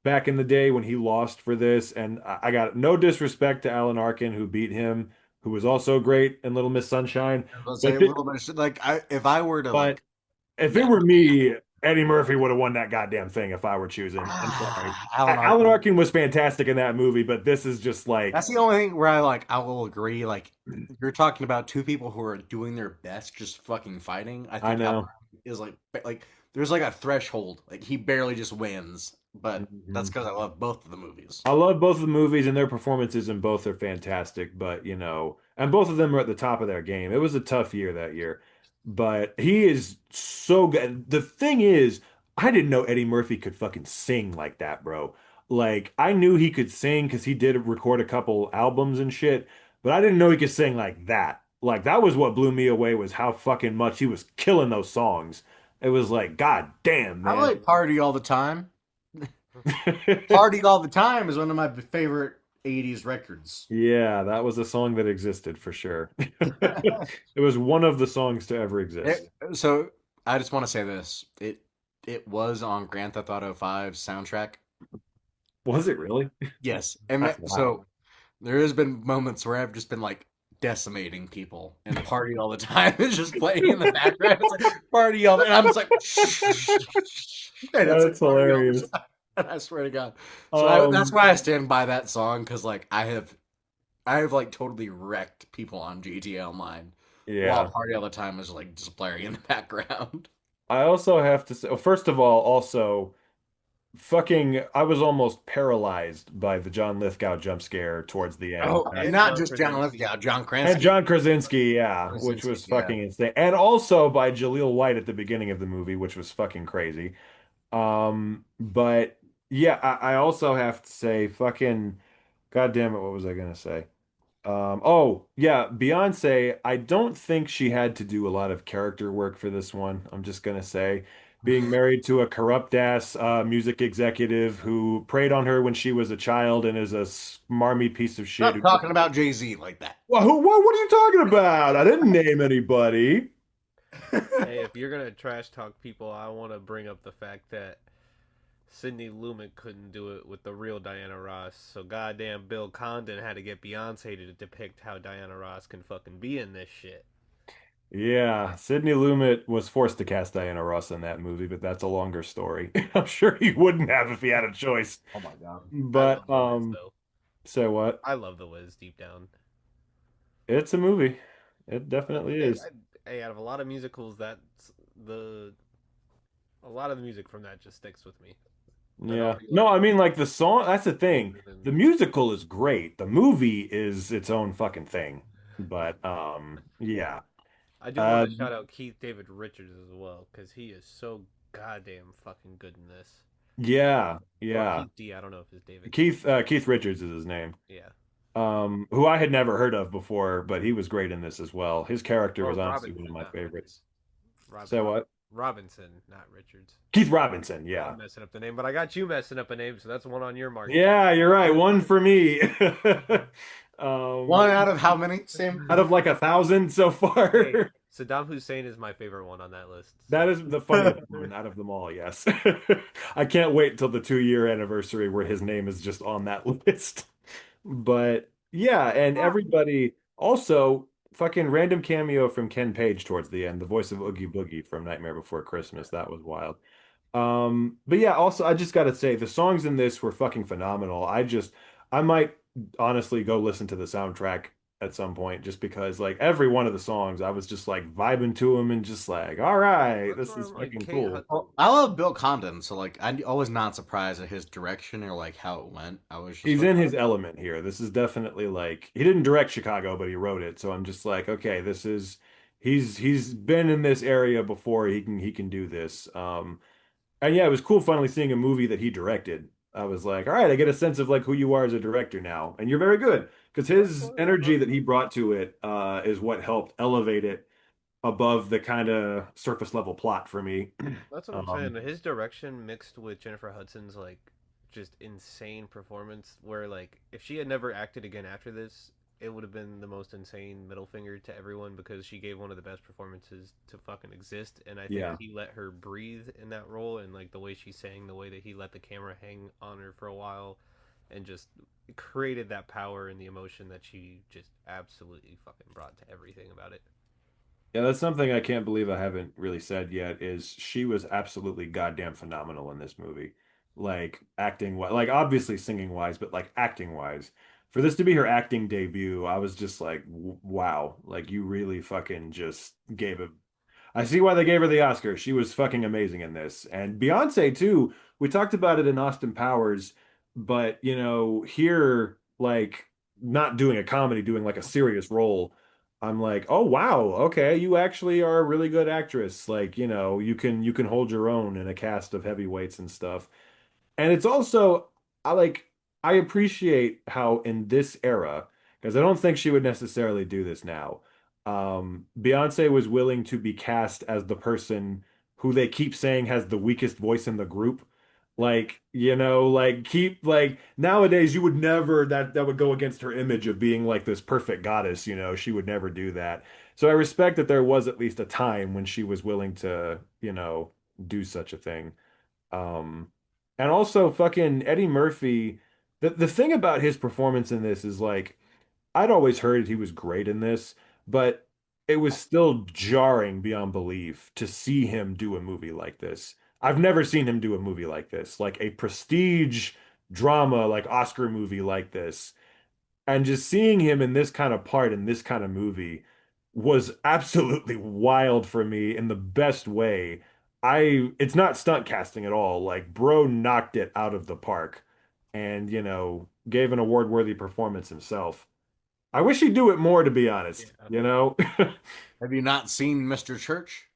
back in the day when he lost for this, and I got no disrespect to Alan Arkin who beat him, who was also great in Little Miss Sunshine. Let's say But a little bit of shit. Like, if I were to but like, if it yeah, were me, Eddie Murphy would have won that goddamn thing if I were choosing. I'm sorry. Alan Alan Arkin. Arkin was fantastic in that movie, but this is just like That's the only thing where I will agree. Like, you're talking about two people who are doing their best, just fucking fighting. I I think Alan know. Arkin is like there's like a threshold. Like he barely just wins, but that's Mhm. because I love both of the movies. I love both of the movies and their performances in both are fantastic, but and both of them are at the top of their game. It was a tough year that year, but he is so good. The thing is, I didn't know Eddie Murphy could fucking sing like that, bro. Like I knew he could sing because he did record a couple albums and shit, but I didn't know he could sing like that. Like that was what blew me away was how fucking much he was killing those songs. It was like, God damn, I man. like Party All the Time. Party All the Time is one of my favorite '80s records. Yeah, that was a song that existed for sure. It was one of the songs to ever exist. So I just want to say this: it was on Grand Theft Auto 5 soundtrack. Was it really? Yes, That's wild. so there has been moments where I've just been like decimating people and Party All the Time is just playing in the background. It's like Party All the, and I'm just like, and it's That's like Party All hilarious. the Time. And I swear to God, so that's Um, why I stand by that song because like I have like totally wrecked people on GTA Online while yeah. Party All the Time is like just blaring in the background. I also have to say, well, first of all, also fucking, I was almost paralyzed by the John Lithgow jump scare towards the end. Oh, and And not John just John Krasinski. Lithgow, John And Krasinski. John Krasinski, yeah, which Krasinski, was yeah. fucking insane. And also by Jaleel White at the beginning of the movie, which was fucking crazy. But yeah, I also have to say, fucking, God damn it, what was I gonna say? Oh yeah, Beyonce, I don't think she had to do a lot of character work for this one. I'm just gonna say, being married to a corrupt ass music executive who preyed on her when she was a child and is a smarmy piece of shit. Not talking about Jay-Z like that. Well, what are you talking about? I didn't name anybody. Hey, if you're gonna trash talk people, I want to bring up the fact that Sidney Lumet couldn't do it with the real Diana Ross, so goddamn Bill Condon had to get Beyonce to depict how Diana Ross can fucking be in this shit. Yeah, Sidney Lumet was forced to cast Diana Ross in that movie, but that's a longer story. I'm sure he wouldn't have if he had a choice. Oh my god. I love But the Wiz though. say what? I love the Wiz deep down. It's a movie. It definitely Hey, is. hey, out of a lot of musicals, that's the a lot of the music from that just sticks with me. And I'll Yeah. be No, like I mean like the song, that's the thing. older The than. musical is great. The movie is its own fucking thing. But yeah. I do want Uh to shout out Keith David Richards as well because he is so goddamn fucking good in this. yeah, Or yeah. Keith D. I don't know if it's David. Keith Richards is his name. Yeah. Who I had never heard of before, but he was great in this as well. His character Oh, was honestly one of Robinson, my not Richards. favorites. So Rob, what? Robinson, not Richards. Keith Robinson, yeah. I'm messing up the name, but I got you messing up a name, so that's one on your mark. Yeah, you're right. One for me. One out of how many, Sam? Out of like 1,000 so Hey, far. Saddam Hussein is my favorite one on that list. That So. is the funniest one out of them all, yes. I can't wait until the 2-year anniversary where his name is just on that list. But yeah, and everybody also fucking random cameo from Ken Page towards the end, the voice of Oogie Boogie from Nightmare Before Christmas. That was wild. But yeah, also I just gotta say the songs in this were fucking phenomenal. I might honestly go listen to the soundtrack at some point just because like every one of the songs I was just like vibing to them and just like, all right, That's this where is I'm like fucking Kate cool. Hudson. Well, I love Bill Condon, so like I'm always not surprised at his direction or like how it went. I was just He's like, in his element here. This is definitely like he didn't direct Chicago, but he wrote it. So I'm just like, okay, this is he's been in this area before. He can do this. And yeah, it was cool finally seeing a movie that he directed. I was like, all right, I get a sense of like who you are as a director now, and you're very good because his energy that he brought to it is what helped elevate it above the kind of surface level plot for me. That's what I'm saying. Um, His direction mixed with Jennifer Hudson's like just insane performance, where like if she had never acted again after this, it would have been the most insane middle finger to everyone because she gave one of the best performances to fucking exist, and I think yeah. he let her breathe in that role, and like the way she sang, the way that he let the camera hang on her for a while, and just created that power and the emotion that she just absolutely fucking brought to everything about it. Yeah, that's something I can't believe I haven't really said yet is she was absolutely goddamn phenomenal in this movie. Like acting wise, like obviously singing wise, but like acting wise. For this to be her acting debut, I was just like, wow, like you really fucking just gave it. I see why they gave her the Oscar. She was fucking amazing in this. And Beyonce too. We talked about it in Austin Powers, but here like not doing a comedy, doing like a serious role. I'm like, "Oh wow, okay, you actually are a really good actress. Like, you can hold your own in a cast of heavyweights and stuff." And it's also I appreciate how in this era, because I don't think she would necessarily do this now. Beyonce was willing to be cast as the person who they keep saying has the weakest voice in the group. Like keep like nowadays you would never that would go against her image of being like this perfect goddess. She would never do that. So I respect that there was at least a time when she was willing to do such a thing. Um, and also fucking Eddie Murphy. The thing about his performance in this is like I'd always heard he was great in this, but it was still jarring beyond belief to see him do a movie like this. I've never seen him do a movie like this, like a prestige drama, like Oscar movie like this. And just seeing him in this kind of part in this kind of movie was absolutely wild for me in the best way. It's not stunt casting at all. Like, bro knocked it out of the park and, gave an award-worthy performance himself. I wish he'd do it more, to be honest, Yeah. you know? have you not seen Mr. Church?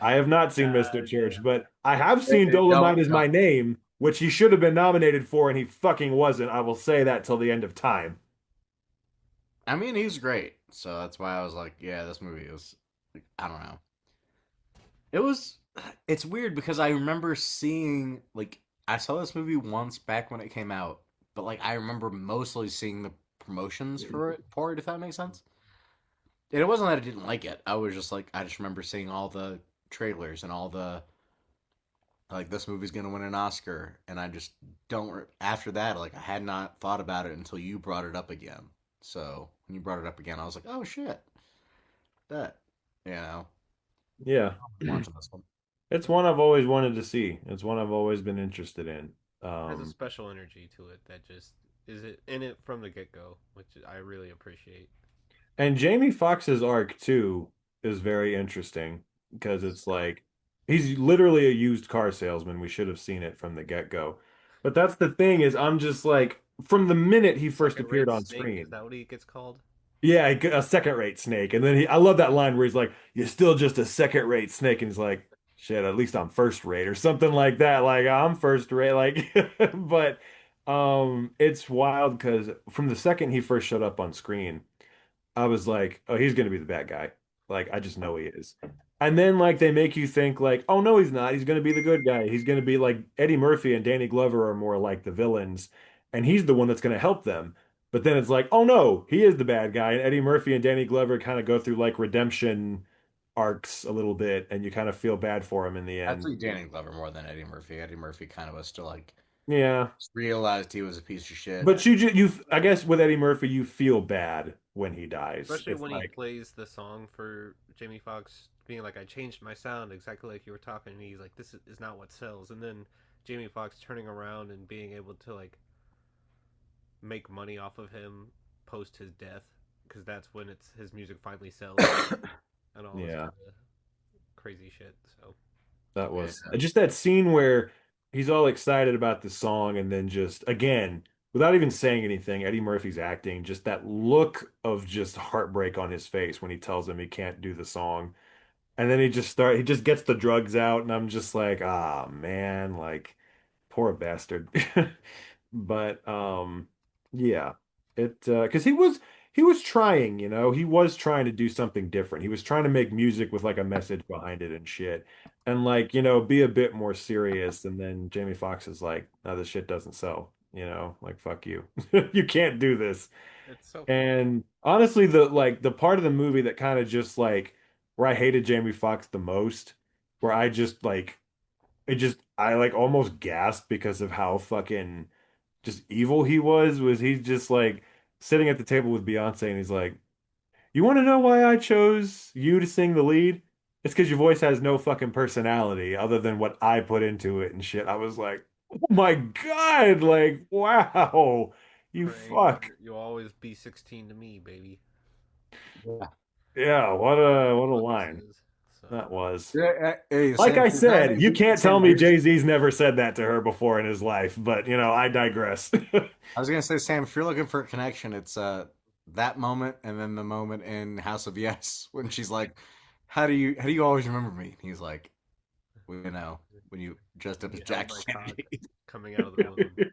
I have not seen Mr. Church, but I have seen Hey, Dolomite is don't. My Name, which he should have been nominated for, and he fucking wasn't. I will say that till the end of time. I mean, he's great, so that's why I was like, yeah, this movie is. Like, I don't know. It was. It's weird because I remember seeing like I saw this movie once back when it came out, but like I remember mostly seeing the promotions for it. If that makes sense. And it wasn't that I didn't like it. I was just like, I just remember seeing all the trailers and all the like this movie's gonna win an Oscar, and I just don't. After that, like I had not thought about it until you brought it up again. So when you brought it up again, I was like, oh shit, that you know, Yeah. watching this one. It's one I've always wanted to see. It's one I've always been interested in. Has a Um, special energy to it that just is it in it from the get go, which I really appreciate. and Jamie Foxx's arc too is very interesting because it's like he's literally a used car salesman. We should have seen it from the get-go. But that's the thing is I'm just like from the minute he first Second appeared rate on snake, is screen. that what he gets called? Yeah, a second-rate snake. And then I love that line where he's like, "You're still just a second-rate snake," and he's like, "Shit, at least I'm first-rate," or something like that. Like I'm first-rate. Like, but it's wild because from the second he first showed up on screen, I was like, "Oh, he's gonna be the bad guy." Like, I just know he is. And then like they make you think like, "Oh no, he's not. He's gonna be the good guy. He's gonna be like Eddie Murphy and Danny Glover are more like the villains, and he's the one that's gonna help them." But then it's like, "Oh no, he is the bad guy." And Eddie Murphy and Danny Glover kind of go through like redemption arcs a little bit, and you kind of feel bad for him in the end. Actually, Danny Glover more than Eddie Murphy. Eddie Murphy kind of was still like Yeah. realized he was a piece of shit. But I guess with Eddie Murphy, you feel bad when he dies. Especially It's when he like, plays the song for Jamie Foxx, being like, "I changed my sound exactly like you were talking," and he's like, "This is not what sells." And then Jamie Foxx turning around and being able to like make money off of him post his death, because that's when it's his music finally sells and all this yeah. kind of crazy shit. So That Yeah. was just that scene where he's all excited about the song and then just again, without even saying anything, Eddie Murphy's acting, just that look of just heartbreak on his face when he tells him he can't do the song. And then he just gets the drugs out and I'm just like, ah man, like poor bastard. But yeah. It 'cause he was trying, you know, he was trying to do something different. He was trying to make music with like a message behind it and shit. And like, you know, be a bit more serious. And then Jamie Foxx is like, no, this shit doesn't sell, you know, like fuck you. You can't do this. it's so funny. And honestly, the part of the movie that kind of just like where I hated Jamie Foxx the most, where I just like I like almost gasped because of how fucking just evil he was he's just like sitting at the table with Beyonce and he's like, "You want to know why I chose you to sing the lead? It's because your voice has no fucking personality other than what I put into it and shit." I was like, "Oh my God, like wow, you Praying fuck." you'll always be 16 to me, baby. Yeah. Yeah, That's what a what this line is. So that was. Yeah, hey, Like I said, you can't tell Sam, me Jay-Z's never said that to her before in his life, but you know, I digress. I was gonna say, Sam, if you're looking for a connection, it's that moment and then the moment in House of Yes when she's like, how do you always remember me?" And he's like, well, you know, when you dressed up as you held Jack my cock Kennedy. coming out of the womb.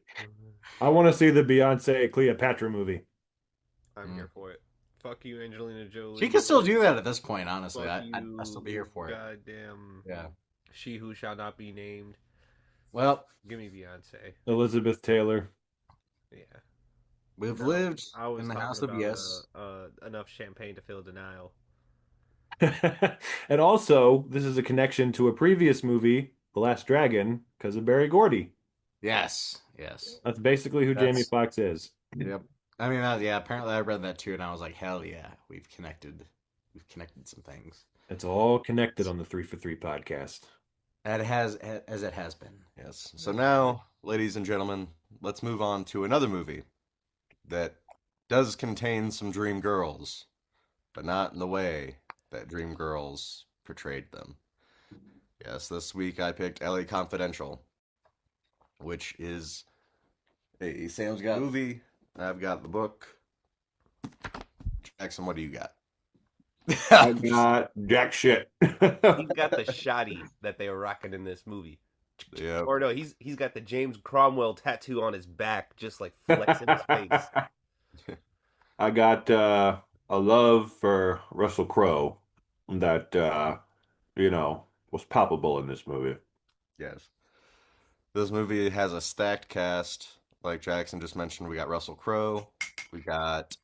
I want to see the Beyonce Cleopatra movie. I'm Mm. here for it. Fuck you, Angelina She Jolie. can still do that at this point, honestly. Fuck I'd still be here for it. goddamn. Yeah. She who shall not be named. Well, Give me Beyonce. Elizabeth Taylor. Yeah. we've No, lived I was in the talking House of about Yes. enough champagne to fill denial. And also, this is a connection to a previous movie, The Last Dragon, because of Barry Gordy. Yes, yes. That's basically who Jamie That's Foxx is. yep. I mean, yeah. Apparently, I read that too, and I was like, hell yeah, we've connected. We've connected some things. It's all connected on the 3 for 3 podcast. And it has, as it has been. Yes. So now, ladies and gentlemen, let's move on to another movie that does contain some dream girls, but not in the way that dream girls portrayed them. Yes, this week I picked LA Confidential, which is a Sam's got movie. I've got the book. Jackson, what do you got? I got jack shit. He's got the shoddy that they were rocking in this movie. Yeah. Or no, he's got the James Cromwell tattoo on his back, just like flexing his face. I got a love for Russell Crowe that you know was palpable in this movie. Yes. This movie has a stacked cast. Like Jackson just mentioned, we got Russell Crowe, we got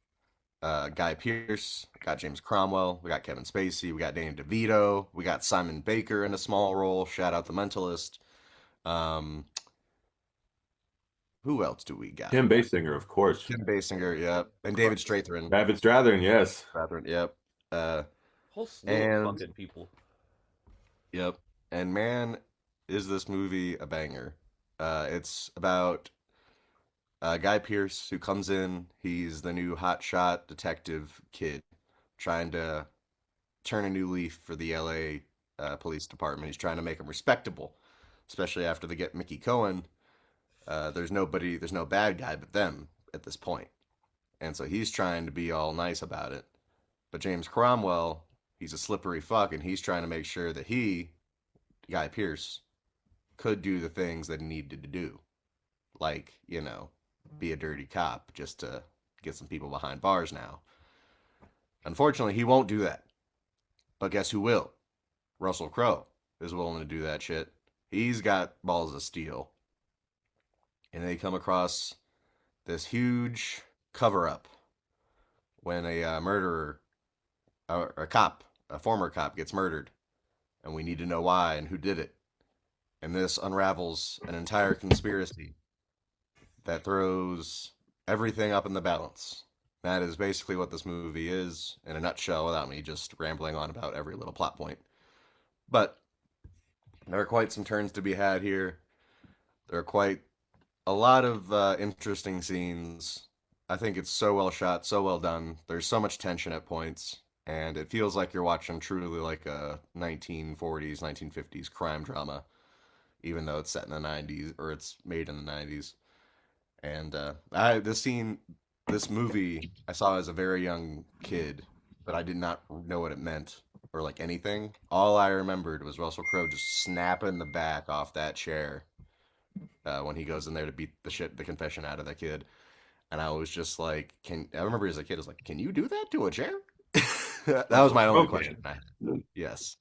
Guy Pearce, we got James Cromwell, we got Kevin Spacey, we got Danny DeVito, we got Simon Baker in a small role. Shout out The Mentalist. Um, who else do we got? Kim Basinger, of course. Kim Basinger, yep, and David Strathairn. David Strathairn, yes. Strathairn, yep. Whole slew And of fucking people. yep, and man, is this movie a banger? It's about Guy Pearce who comes in. He's the new hotshot detective kid trying to turn a new leaf for the LA police department. He's trying to make them respectable, especially after they get Mickey Cohen. There's no bad guy but them at this point. And so he's trying to be all nice about it. But James Cromwell, he's a slippery fuck, and he's trying to make sure that Guy Pearce, could do the things that he needed to do. Like, be a dirty cop just to get some people behind bars now. Unfortunately, he won't do that. But guess who will? Russell Crowe is willing to do that shit. He's got balls of steel. And they come across this huge cover-up when a murderer, a former cop, gets murdered. And we need to know why and who did it. And this unravels an entire conspiracy that throws everything up in the balance. That is basically what this movie is in a nutshell, without me just rambling on about every little plot point. But there are quite some turns to be had here. There are quite a lot of interesting scenes. I think it's so well shot, so well done. There's so much tension at points, and it feels like you're watching truly like a 1940s, 1950s crime drama, even though it's set in the 90s, or it's made in the 90s. And this movie, I saw as a very young kid, but I did not know what it meant or like anything. All I remembered was Russell Crowe just snapping the back off that chair when he goes in there to beat the confession out of that kid. And I was just like, I remember as a kid, I was like, can you do that to a chair? That was my only question I had. Yes.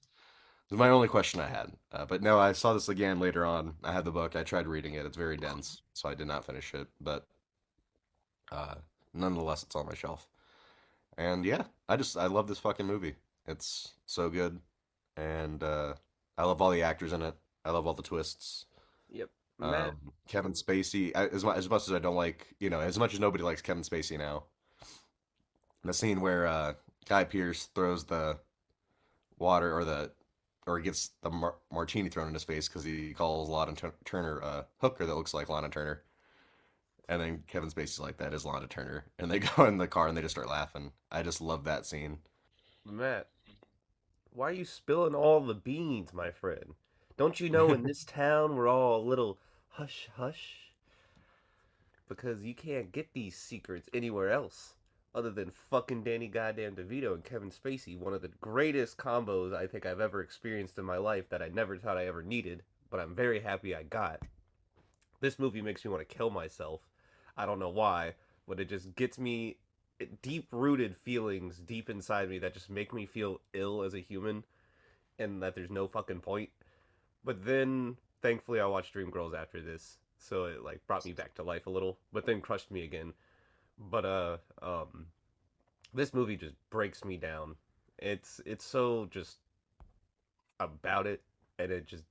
It was my only question I had. But no, I saw this again later on. I had the book. I tried reading it. It's very dense, so I did not finish it. But nonetheless, it's on my shelf. And yeah, I love this fucking movie. It's so good. And I love all the actors in it. I love all the twists. Yep. Matt. Kevin Spacey, as much as I don't like, as much as nobody likes Kevin Spacey now, the scene where Guy Pearce throws the water or gets the martini thrown in his face because he calls Lana Turner a hooker that looks like Lana Turner. And then Kevin Spacey's like, that is Lana Turner. And they go in the car and they just start laughing. I just love that scene. Matt, why are you spilling all the beans, my friend? Don't you know in this town we're all a little hush hush? Because you can't get these secrets anywhere else other than fucking Danny goddamn DeVito and Kevin Spacey. One of the greatest combos I think I've ever experienced in my life that I never thought I ever needed, but I'm very happy I got. This movie makes me want to kill myself. I don't know why, but it just gets me deep-rooted feelings deep inside me that just make me feel ill as a human and that there's no fucking point. But then, thankfully, I watched Dreamgirls after this, so it like brought me back to life a little, but then crushed me again. But this movie just breaks me down. It's so just about it, and it just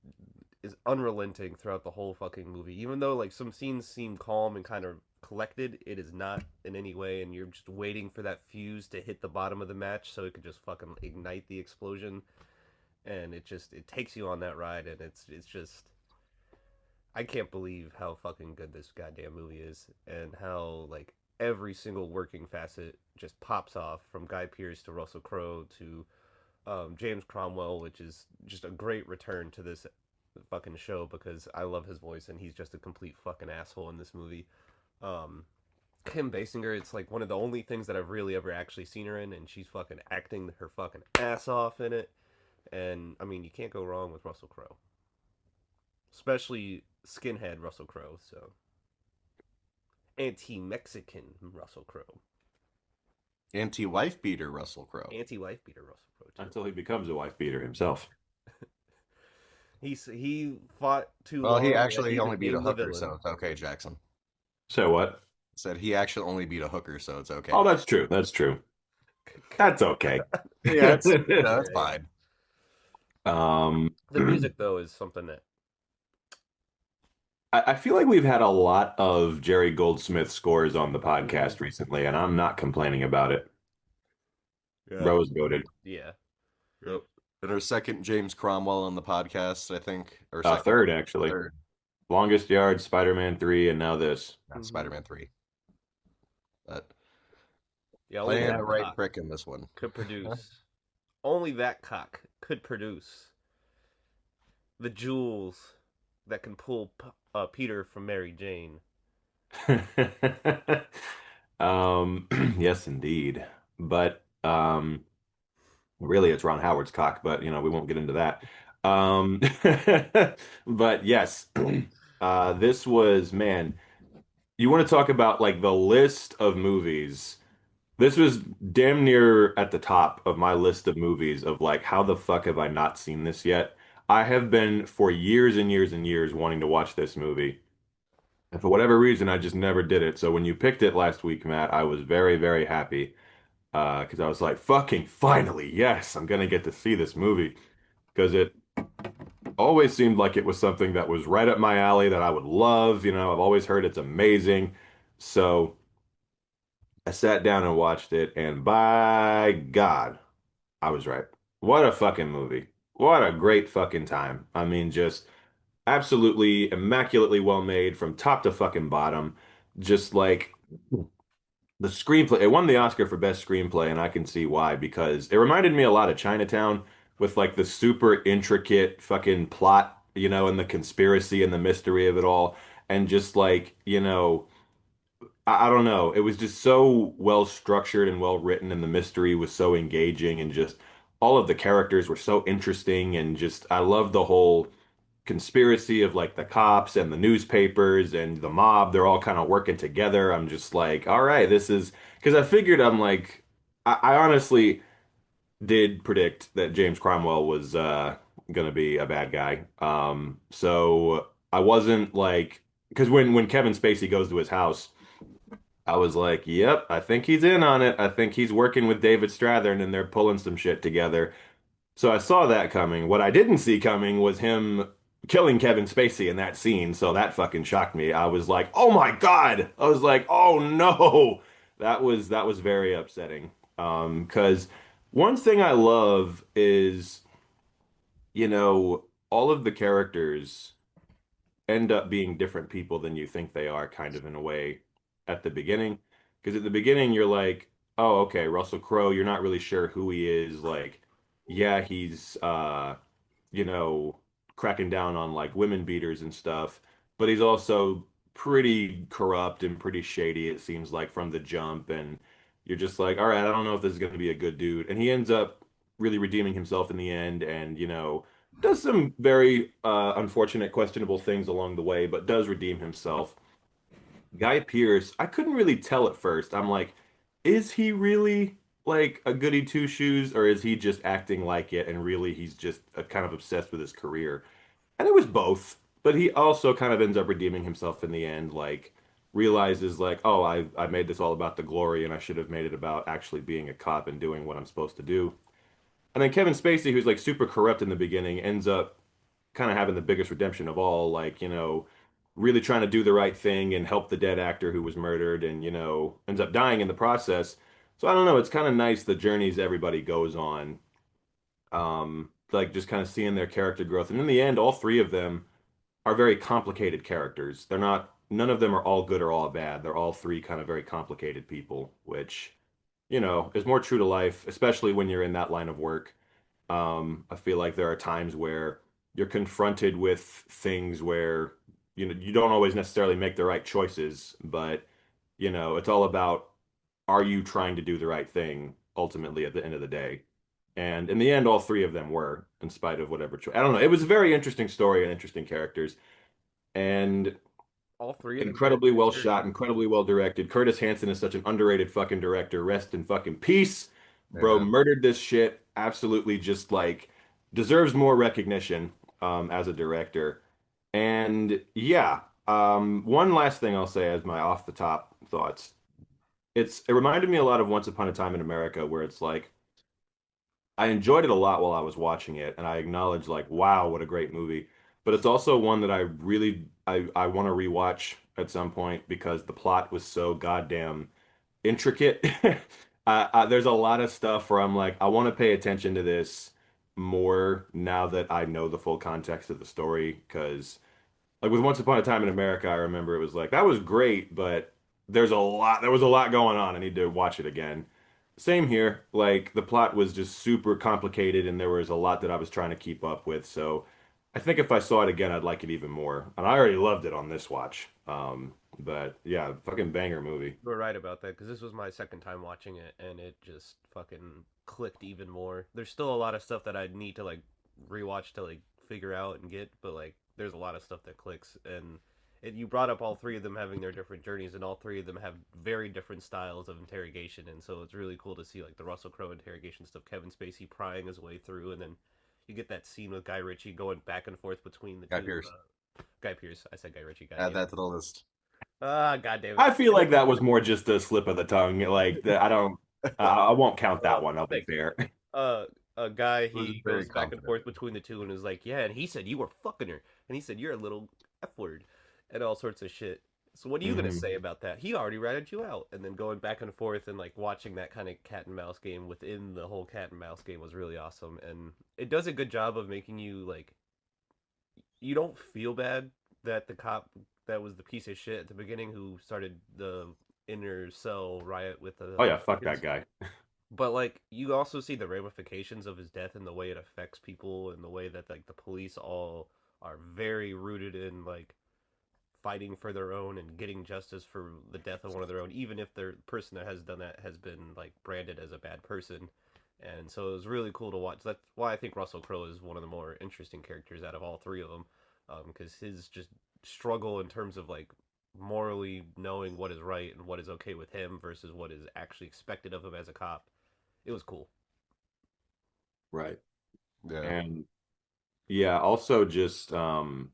is unrelenting throughout the whole fucking movie. Even though like some scenes seem calm and kind of collected, it is not in any way, and you're just waiting for that fuse to hit the bottom of the match so it could just fucking ignite the explosion. And it takes you on that ride, and it's just, I can't believe how fucking good this goddamn movie is, and how like every single working facet just pops off, from Guy Pearce to Russell Crowe to James Cromwell, which is just a great return to this fucking show because I love his voice and he's just a complete fucking asshole in this movie. Kim Basinger, it's like one of the only things that I've really ever actually seen her in, and she's fucking acting her fucking ass off in it. And I mean, you can't go wrong with Russell Crowe, especially skinhead Russell Crowe. So anti-Mexican Russell Crowe, Anti-wife beater Russell Crowe, anti-wife beater Russell Crowe too. Until he becomes a wife beater himself. He fought too well, long. he actually only beat a became the hooker, villain. so it's okay, Jackson. So what? said he actually only beat a hooker, so it's okay. Oh, that's true. That's true. That's okay. Yeah, that's fine. The music though is something that I feel like we've had a lot of Jerry Goldsmith scores on the Mhm. podcast recently, and I'm not complaining about it. Yeah. Rose goated. Yeah. Yep. And our second James Cromwell on the podcast, I think, or second, Third, actually. third, Longest Yard, Spider-Man 3, and now this. not Spider-Man 3. But Yeah, only playing that the right cock prick in this one. could produce. Only that cock could produce the jewels that can pull Peter from Mary Jane. Yes, indeed. But really, it's Ron Howard's cock, but we won't get into that. Um, but yes, this was, man, you want to talk about like the list of movies. This was damn near at the top of my list of movies of like, how the fuck have I not seen this yet? I have been for years and years and years wanting to watch this movie. And for whatever reason, I just never did it. So when you picked it last week, Matt, I was very, very happy. Because I was like, fucking finally, yes, I'm gonna get to see this movie. Because it always seemed like it was something that was right up my alley that I would love. I've always heard it's amazing. So I sat down and watched it, and by God, I was right. What a fucking movie. What a great fucking time. I mean, just absolutely immaculately well made from top to fucking bottom. Just like the screenplay, it won the Oscar for best screenplay, and I can see why, because it reminded me a lot of Chinatown with like the super intricate fucking plot, and the conspiracy and the mystery of it all. And just like, I don't know, it was just so well structured and well written, and the mystery was so engaging, and just all of the characters were so interesting, and just I love the whole conspiracy of like the cops and the newspapers and the mob. They're all kind of working together. I'm just like, all right, this is because I figured I'm like, I honestly did predict that James Cromwell was gonna be a bad guy. So I wasn't like, because when Kevin Spacey goes to his house, I was like, yep, I think he's in on it. I think he's working with David Strathern and they're pulling some shit together. So I saw that coming. What I didn't see coming was him killing Kevin Spacey in that scene. So that fucking shocked me. I was like, "Oh my God." I was like, "Oh no." That was very upsetting. Because one thing I love is, all of the characters end up being different people than you think they are, kind of in a way at the beginning. Because at the beginning, you're like, oh, okay, Russell Crowe, you're not really sure who he is. Like, yeah, he's, you know, cracking down on like women beaters and stuff, but he's also pretty corrupt and pretty shady, it seems like, from the jump. And you're just like, all right, I don't know if this is going to be a good dude. And he ends up really redeeming himself in the end and, does some very unfortunate, questionable things along the way, but does redeem himself. Guy Pearce, I couldn't really tell at first. I'm like, is he really like a goody two shoes, or is he just acting like it and really he's just kind of obsessed with his career? And it was both, but he also kind of ends up redeeming himself in the end, like realizes like, oh, I made this all about the glory and I should have made it about actually being a cop and doing what I'm supposed to do. And then Kevin Spacey, who's like super corrupt in the beginning, ends up kind of having the biggest redemption of all, like, really trying to do the right thing and help the dead actor who was murdered and, ends up dying in the process. So I don't know, it's kind of nice the journeys everybody goes on. Like just kind of seeing their character growth. And in the end, all three of them are very complicated characters. They're not, none of them are all good or all bad. They're all three kind of very complicated people, which, is more true to life, especially when you're in that line of work. I feel like there are times where you're confronted with things where you don't always necessarily make the right choices, but it's all about, are you trying to do the right thing ultimately at the end of the day? And in the end, all three of them were, in spite of whatever choice. I don't know. It was a very interesting story and interesting characters, and All three of them had incredibly well very shot, incredibly well directed. Curtis Hanson is such an underrated fucking director. Rest in fucking peace. Bro, Yeah. murdered this shit. Absolutely just like deserves more recognition as a director. And yeah, one last thing I'll say as my off the top thoughts. It reminded me a lot of Once Upon a Time in America, where it's like I enjoyed it a lot while I was watching it, and I acknowledge like, wow, what a great movie. But it's also one that I want to rewatch at some point because the plot was so goddamn intricate. There's a lot of stuff where I'm like, I want to pay attention to this more now that I know the full context of the story. Because, like with Once Upon a Time in America, I remember it was like that was great, but there was a lot going on. I need to watch it again. Same here. Like the plot was just super complicated, and there was a lot that I was trying to keep up with. So I think if I saw it again, I'd like it even more. And I already loved it on this watch. But yeah, fucking banger movie. You were right about that because this was my second time watching it, and it just fucking clicked even more. There's still a lot of stuff that I need to like rewatch to like figure out and get, but like there's a lot of stuff that clicks. And you brought up all three of them having their different journeys, and all three of them have very different styles of interrogation. And so it's really cool to see like the Russell Crowe interrogation stuff, Kevin Spacey prying his way through, and then you get that scene with Guy Ritchie going back and forth between the Guy two. Pearce. Guy Pearce. I said Guy Ritchie. Add that to the list. Ah, God damn it. I feel like that was more just a slip of the tongue. Like I don't, I won't count that one. I'll be Thank you. fair. A guy Was he very goes back and confident. forth between the two and is like, yeah, and he said you were fucking her, and he said you're a little f word, and all sorts of shit. So what are you gonna Mhm. say about that? He already ratted you out, and then going back and forth and like watching that kind of cat and mouse game within the whole cat and mouse game was really awesome, and it does a good job of making you like you don't feel bad that the cop that was the piece of shit at the beginning who started the inner cell riot with the Oh yeah, fuck kids. that guy. But like you also see the ramifications of his death and the way it affects people and the way that like the police all are very rooted in like fighting for their own and getting justice for the death of one of their own, even if the person that has done that has been like branded as a bad person. And so it was really cool to watch. That's why I think Russell Crowe is one of the more interesting characters out of all three of them, because his just struggle in terms of like morally knowing what is right and what is okay with him versus what is actually expected of him as a cop. It was cool. Right. Yeah. And yeah, also just all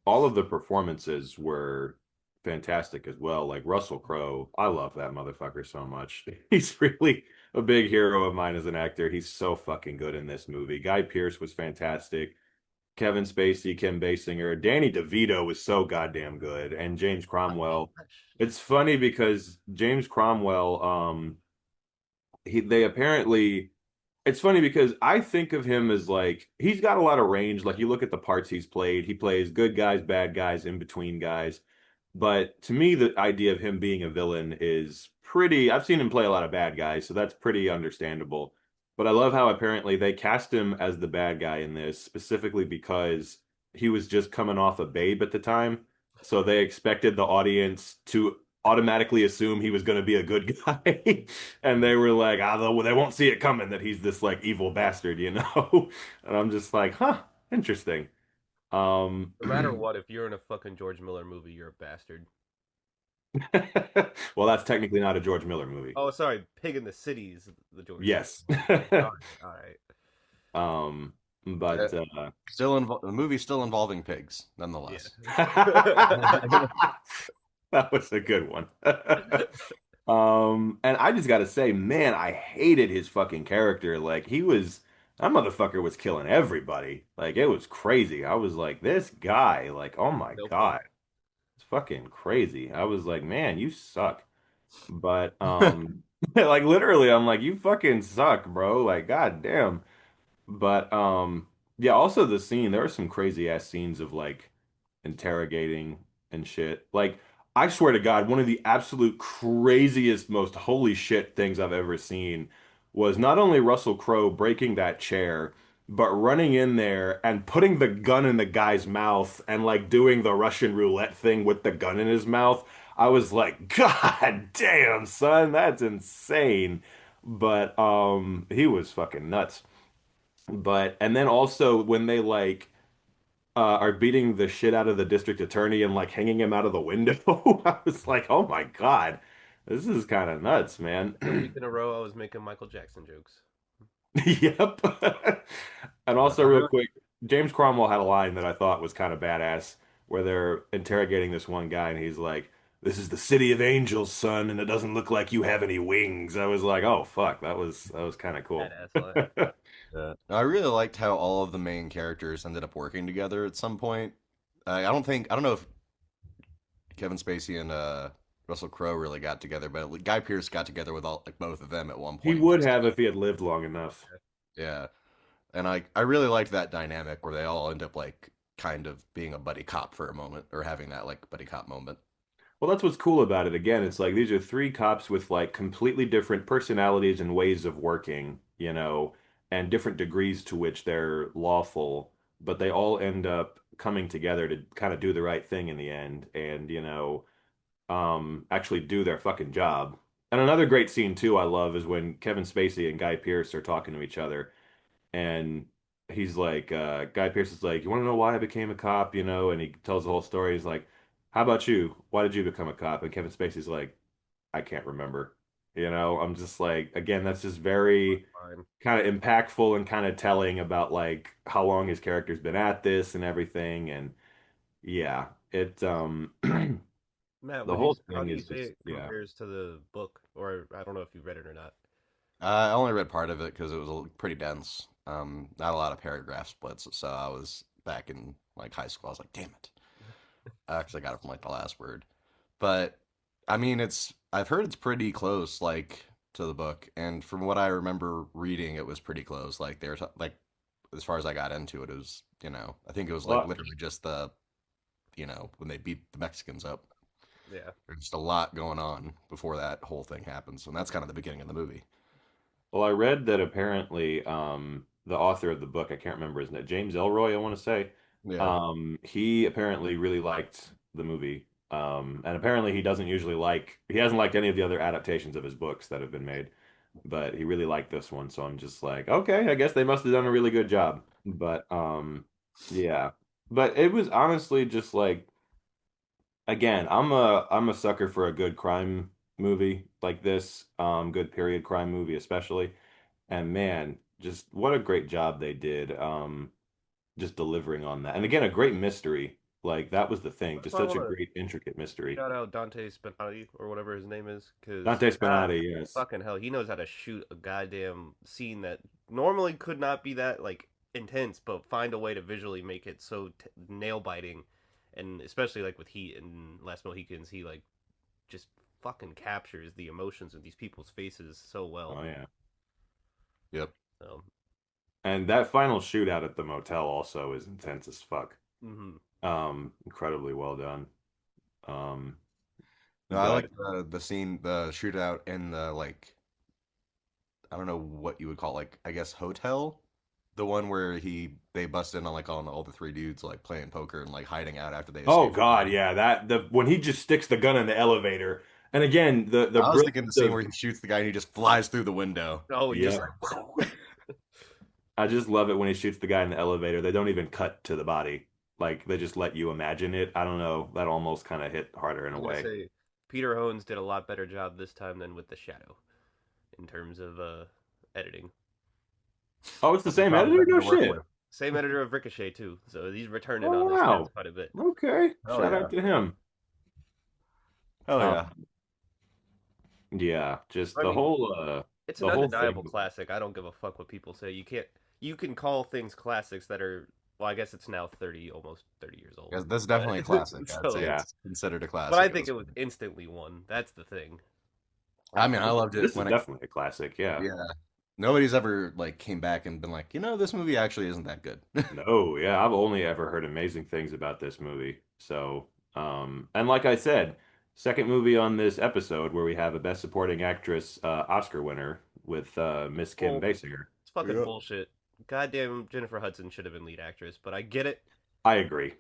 of the performances were fantastic as well. Like Russell Crowe, I love that motherfucker so much. He's really a big hero of mine as an actor. He's so fucking good in this movie. Guy Pearce was fantastic. Kevin Spacey, Kim Basinger, Danny DeVito was so goddamn good, and James Cromwell. It's funny because James Cromwell, they apparently it's funny because I think of him as like he's got a lot of range. Like you look at the parts he's played, he plays good guys, bad guys, in between guys. But to me, the idea of him being a villain is pretty. I've seen him play a lot of bad guys, so that's pretty understandable. But I love how apparently they cast him as the bad guy in this specifically because he was just coming off a Babe at the time. So they expected the audience to automatically assume he was going to be a good guy. And they were like, ah, they won't see it coming that he's this like evil bastard, you know? And I'm just like, huh, interesting. No matter what, if you're in a fucking George Miller movie, you're a bastard. Well, that's technically not a George Miller movie. Oh, sorry, Pig in the City is the George Yes. Miller movie. All right. Um, but The movie's still involving pigs, nonetheless. that was a good one. And I just gotta say, man, I hated his fucking character. Like that motherfucker was killing everybody. Like it was crazy. I was like, this guy, like, oh my No fun. God, it's fucking crazy. I was like, man, you suck. But like literally, I'm like, you fucking suck, bro. Like, god damn. But yeah, also the scene, there were some crazy ass scenes of like interrogating and shit. Like, I swear to God, one of the absolute craziest, most holy shit things I've ever seen was not only Russell Crowe breaking that chair, but running in there and putting the gun in the guy's mouth and like doing the Russian roulette thing with the gun in his mouth. I was like, God damn, son, that's insane. But he was fucking nuts. But and then also when they like are beating the shit out of the district attorney and like hanging him out of the window. I was like, oh my God, this is kind of nuts, man. Second week in a row, I was making Michael Jackson jokes. Yep. And also, real quick, James Cromwell had a line that I thought was kind of badass where they're interrogating this one guy and he's like, this is the city of angels, son, and it doesn't look like you have any wings. I was like, oh fuck, that was kind of cool. Badass line. Yeah. I really liked how all of the main characters ended up working together at some point. I don't know if Kevin Spacey and Russell Crowe really got together, but Guy Pearce got together with all like both of them at one He point. would have if he had lived long enough. Yeah, and I really liked that dynamic where they all end up like kind of being a buddy cop for a moment or having that like buddy cop moment. Well, that's what's cool about it. Again, it's like these are three cops with like completely different personalities and ways of working, and different degrees to which they're lawful, but they all end up coming together to kind of do the right thing in the end and, actually do their fucking job. And another great scene too I love is when Kevin Spacey and Guy Pearce are talking to each other and he's like, Guy Pearce is like, you want to know why I became a cop, and he tells the whole story. He's like, how about you? Why did you become a cop? And Kevin Spacey's like, I can't remember. I'm just like, again, that's just very Fine. kind of impactful and kind of telling about like how long his character's been at this and everything. And yeah, the Matt, whole how thing do you is say just, it yeah. compares to the book? Or I don't know if you read it or not. I only read part of it because it was pretty dense. Not a lot of paragraph splits, so I was back in like high school. I was like, damn it. I actually got it from like the last word. But I mean, I've heard it's pretty close, like to the book, and from what I remember reading, it was pretty close. Like there's like as far as I got into it, it was I think it was like Well, literally just the when they beat the Mexicans up. Yeah. There's just a lot going on before that whole thing happens, and that's kind of the beginning of the movie. well, I read that apparently the author of the book, I can't remember his name, James Elroy, I want to say, Yeah. he apparently really liked the movie. And apparently he hasn't liked any of the other adaptations of his books that have been made, but he really liked this one. So I'm just like, okay, I guess they must have done a really good job. But yeah, but it was honestly just like, again, I'm a sucker for a good crime movie like this, good period crime movie especially. And man, just what a great job they did, just delivering on that. And again, a great mystery. Like that was the thing, That's just why I such want a to great, intricate mystery. shout out Dante Spinati or whatever his name is, because Dante God, Spinati, yes. fucking hell, he knows how to shoot a goddamn scene that normally could not be that like intense, but find a way to visually make it so nail biting, and especially like with Heat and Last Mohicans, he like just fucking captures the emotions of these people's faces so well. Oh yeah. Yep. So, And that final shootout at the motel also is intense as fuck. hmm Incredibly well done. Um, No, I but like the scene, the shootout in the like I don't know what you would call like I guess hotel, the one where they bust in on like on all the three dudes like playing poker and like hiding out after they oh escape. God, yeah, that the when he just sticks the gun in the elevator. And again, the I was brilliance thinking the scene of where he shoots the guy and he just flies through the window. oh yeah. yeah, I just love it when he shoots the guy in the elevator. They don't even cut to the body. Like they just let you imagine it. I don't know. That almost kind of hit harder in I a was gonna way. say Peter Hones did a lot better job this time than with the Shadow in terms of editing. Oh, it's the He's same probably editor? better No to work shit. with. Same editor of Ricochet too, so he's returning Oh on this mess wow. quite a bit. Okay. Oh Shout yeah. out to him. Oh Um, yeah. yeah, just I mean, it's an the whole undeniable thing. classic. I don't give a fuck what people say. You can call things classics that are well, I guess it's now 30, almost 30 years old. Yeah, that's definitely a classic. I'd say Yeah. it's considered a classic. But I at think this it was point. instantly one. That's the thing. I mean, I loved it This is when it. definitely a classic, yeah. Yeah. Nobody's ever like came back and been like, this movie actually isn't that good. No, yeah, I've only ever heard amazing things about this movie. So, and like I said, second movie on this episode where we have a Best Supporting Actress Oscar winner with Miss Kim Well, Basinger. it's fucking Yep. bullshit. Goddamn, Jennifer Hudson should have been lead actress, but I get it. I agree.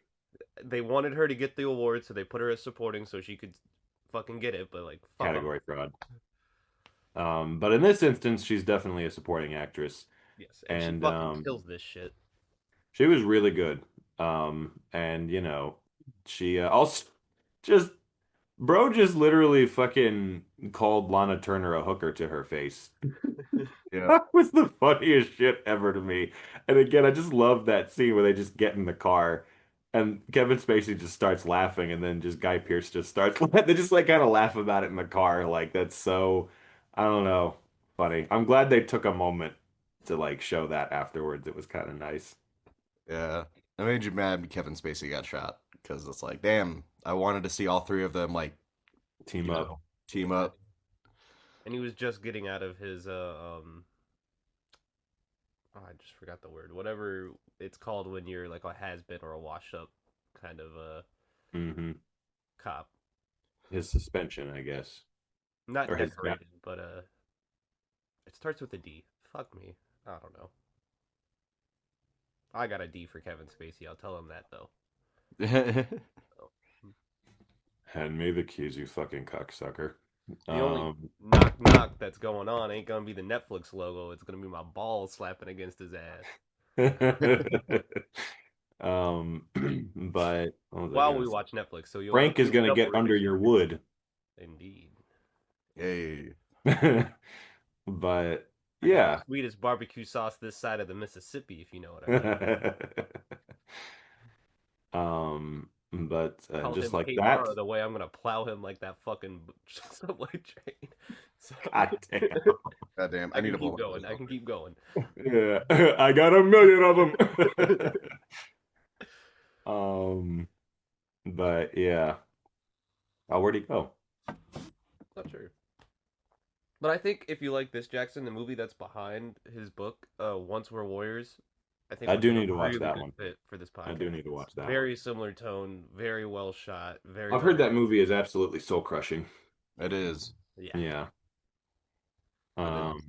They wanted her to get the award, so they put her as supporting so she could fucking get it. But like, fuck 'em. Category fraud. But in this instance, she's definitely a supporting actress, Yes, and she and fucking kills this shit. she was really good. And she also just bro just literally fucking called Lana Turner a hooker to her face. Yeah. That was the funniest shit ever to me. And again, I just love that scene where they just get in the car And Kevin Spacey just starts laughing, and then just Guy Pearce just starts. They just like kind of laugh about it in the car. Like that's so, I don't know, funny. I'm glad they took a moment to like show that afterwards. It was kind of nice. Yeah. It made you mad Kevin Spacey got shot because it's like, damn, I wanted to see all three of them like, Team up. team up. And he was just getting out of his oh, I just forgot the word. Whatever it's called when you're like a has been or a washed up kind of Hmm. cop. His suspension, I guess, Not or his yeah. decorated, but it starts with a D. Fuck me. I don't know. I got a D for Kevin Spacey. I'll tell him that though. So, Hand me the keys, you fucking cocksucker. the only Um, knock knock that's going on ain't gonna be the Netflix logo. It's gonna be my balls slapping against his ass. but what was I While gonna we say? watch Netflix, so you'll Frank is feel gonna double get under relief. your wood. Indeed. Yay. But I got yeah. the sweetest barbecue sauce this side of the Mississippi, if you know what I mean. But Call just him like that. K-Bar the way I'm gonna plow him like that fucking subway train. So God damn. God damn. I I need can to blow keep my nose going. I real can quick. keep going. Yeah, I got a million of them. Um, but yeah. Oh, where'd he go? Not sure. But I think if you like this Jackson, the movie that's behind his book, Once We're Warriors, I think I would do be a need to watch really that good one. fit for this I do need podcast. to It's watch that one. very similar tone, very well shot, very I've well. heard that movie is absolutely soul crushing. It is. Yeah. Yeah. It is. Um,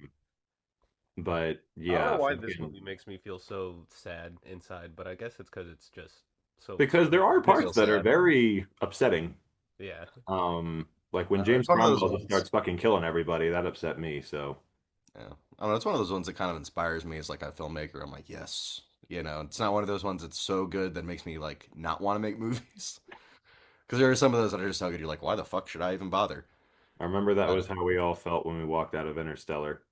but I don't know yeah, why this fucking movie makes me feel so sad inside, but I guess it's because it's just so. because there are Makes me parts feel that are sad. very upsetting. Yeah. Like when It's James one of those Cromwell just ones. starts fucking killing everybody, that upset me. So Yeah. I don't know. It's one of those ones that kind of inspires me as like a filmmaker. I'm like, yes. It's not one of those ones that's so good that makes me like not want to make movies. Because there are some of those that are just so good. You're like, why the fuck should I even bother? I remember that But was how we all felt when we walked out of Interstellar.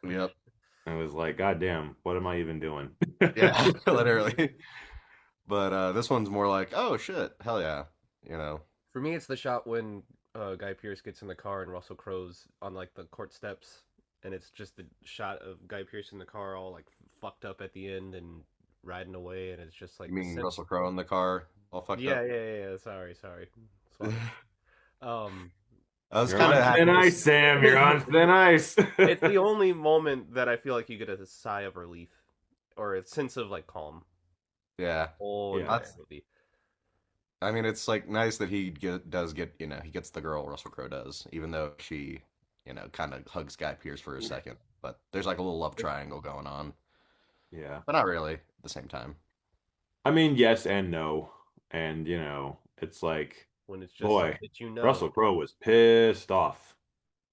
yep. I was like, God damn, what am I even doing? Yeah. Literally. But this one's more like, oh shit, hell yeah. You know. For me, it's the shot when Guy Pearce gets in the car and Russell Crowe's on like the court steps, and it's just the shot of Guy Pearce in the car, all like fucked up at the end and riding away, and it's just You like the mean sense. Russell Crowe in the car, all fucked Yeah, up? yeah, yeah, yeah. Sorry, sorry. Sorry. Um, I was You're kind on of happy thin to. ice, Sam. You're on thin ice. it's the only moment that I feel like you get a sigh of relief or a sense of like calm. Yeah. Whole Yeah. entire movie. I mean, it's like nice that does get, he gets the girl Russell Crowe does, even though she, kind of hugs Guy Pearce for a second. But there's like a little love triangle going on, Yeah. but not really at the same time. I mean, yes and no. And, it's like, When it's just boy, something that you know. Russell Crowe was pissed off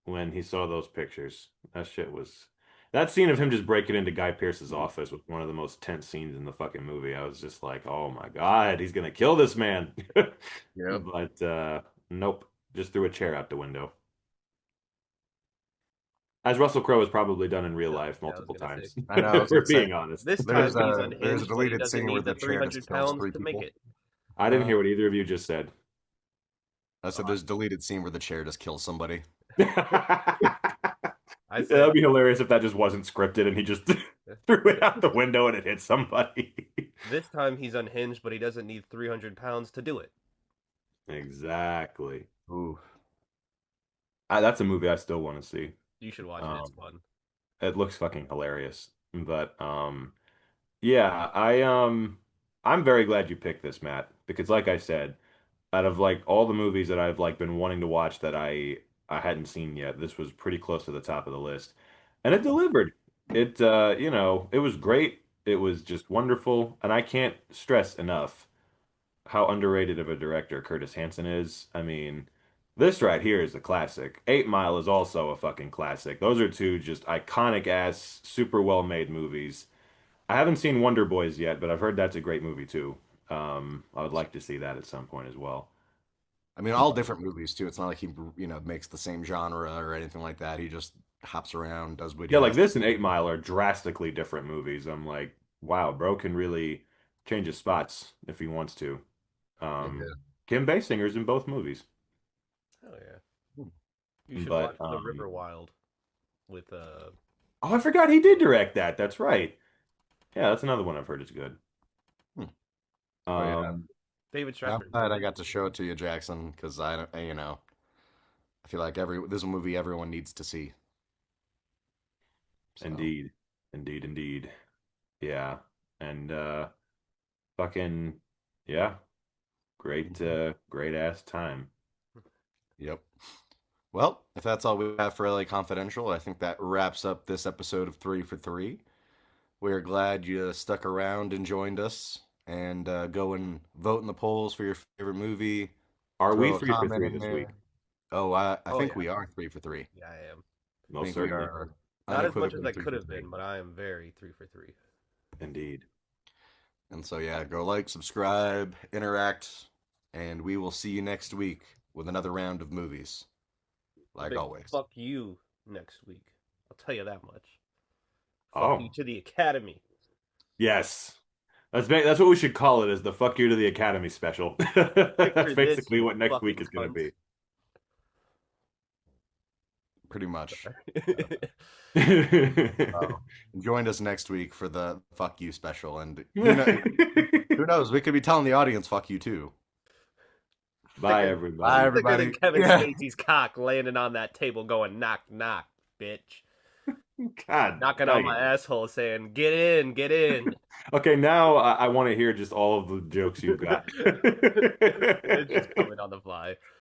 when he saw those pictures. That shit was. That scene of him just breaking into Guy Pearce's office was one of the most tense scenes in the fucking movie. I was just like, oh my God, he's gonna kill this man. Yep. But nope, just threw a chair out the window. As Russell Crowe has probably done in real life Yeah, I was multiple gonna say. times, I know. I if was we're gonna say being honest. This there's time he's there's a unhinged, but he deleted doesn't scene where need the the chair just 300 kills pounds three to make people. it. I didn't hear what either of you just said. I said there's a deleted scene where the chair just kills somebody. I Yeah, said that'd be hilarious if that just wasn't scripted and he just threw it out the window and it hit somebody. this time he's unhinged, but he doesn't need 300 pounds to do it. Exactly. Ooh. That's a movie I still want to see. You should watch it. It's fun. It looks fucking hilarious. But yeah, I'm very glad you picked this, Matt, because like I said, out of like all the movies that I've like been wanting to watch that I hadn't seen yet, this was pretty close to the top of the list. And it delivered. It was great. It was just wonderful, and I can't stress enough how underrated of a director Curtis Hanson is. I mean, this right here is a classic. 8 Mile is also a fucking classic. Those are two just iconic ass, super well made movies. I haven't seen Wonder Boys yet, but I've heard that's a great movie too. I would like to see that at some point as well. I mean, all different movies too. It's not like he, makes the same genre or anything like that. He just hops around, does what he Yeah, like has. this and 8 Mile are drastically different movies. I'm like, wow, bro can really changes spots if he wants to. Okay. Kim Basinger's in both movies, Oh yeah. You should but watch The River Wild with oh, I forgot he did direct that. That's right. Yeah, that's another one I've heard is good. Hmm. But yeah, David I'm Stratford. glad I got to show it to you, Jackson, because I feel like this is a movie everyone needs to see. So. Indeed, indeed, indeed. Yeah, and fucking yeah, great, great ass time. Yep. Well, if that's all we have for LA Confidential, I think that wraps up this episode of 3 for 3. We're glad you stuck around and joined us, and go and vote in the polls for your favorite movie. Are we Throw a 3 for comment 3 in this week? there. Oh, I think Yeah. we are 3 for 3. Yeah, I am. I Most think certainly. we are Not as much as unequivocally I 3 could for have 3. been, but I am very 3 for 3. Indeed. And so, yeah, go like, subscribe, interact, and we will see you next week with another round of movies. Like Big always. Fuck you next week. I'll tell you that much. Oh. Fuck you to the Academy. Yes. That's what we should call it, is the Fuck You to the Academy special. That's basically what next week is going to be. Pretty much. Join us next week for the Fuck You special, and who knows? We could be telling the audience "fuck you" too. Bye, everybody. Bye, everybody. Thicker than Kevin Spacey's cock landing on that table, going knock knock, bitch. God, knocking on my asshole, saying "Get in, get in." Okay, now I want to hear just all of the jokes you've got. It's just coming on the fly.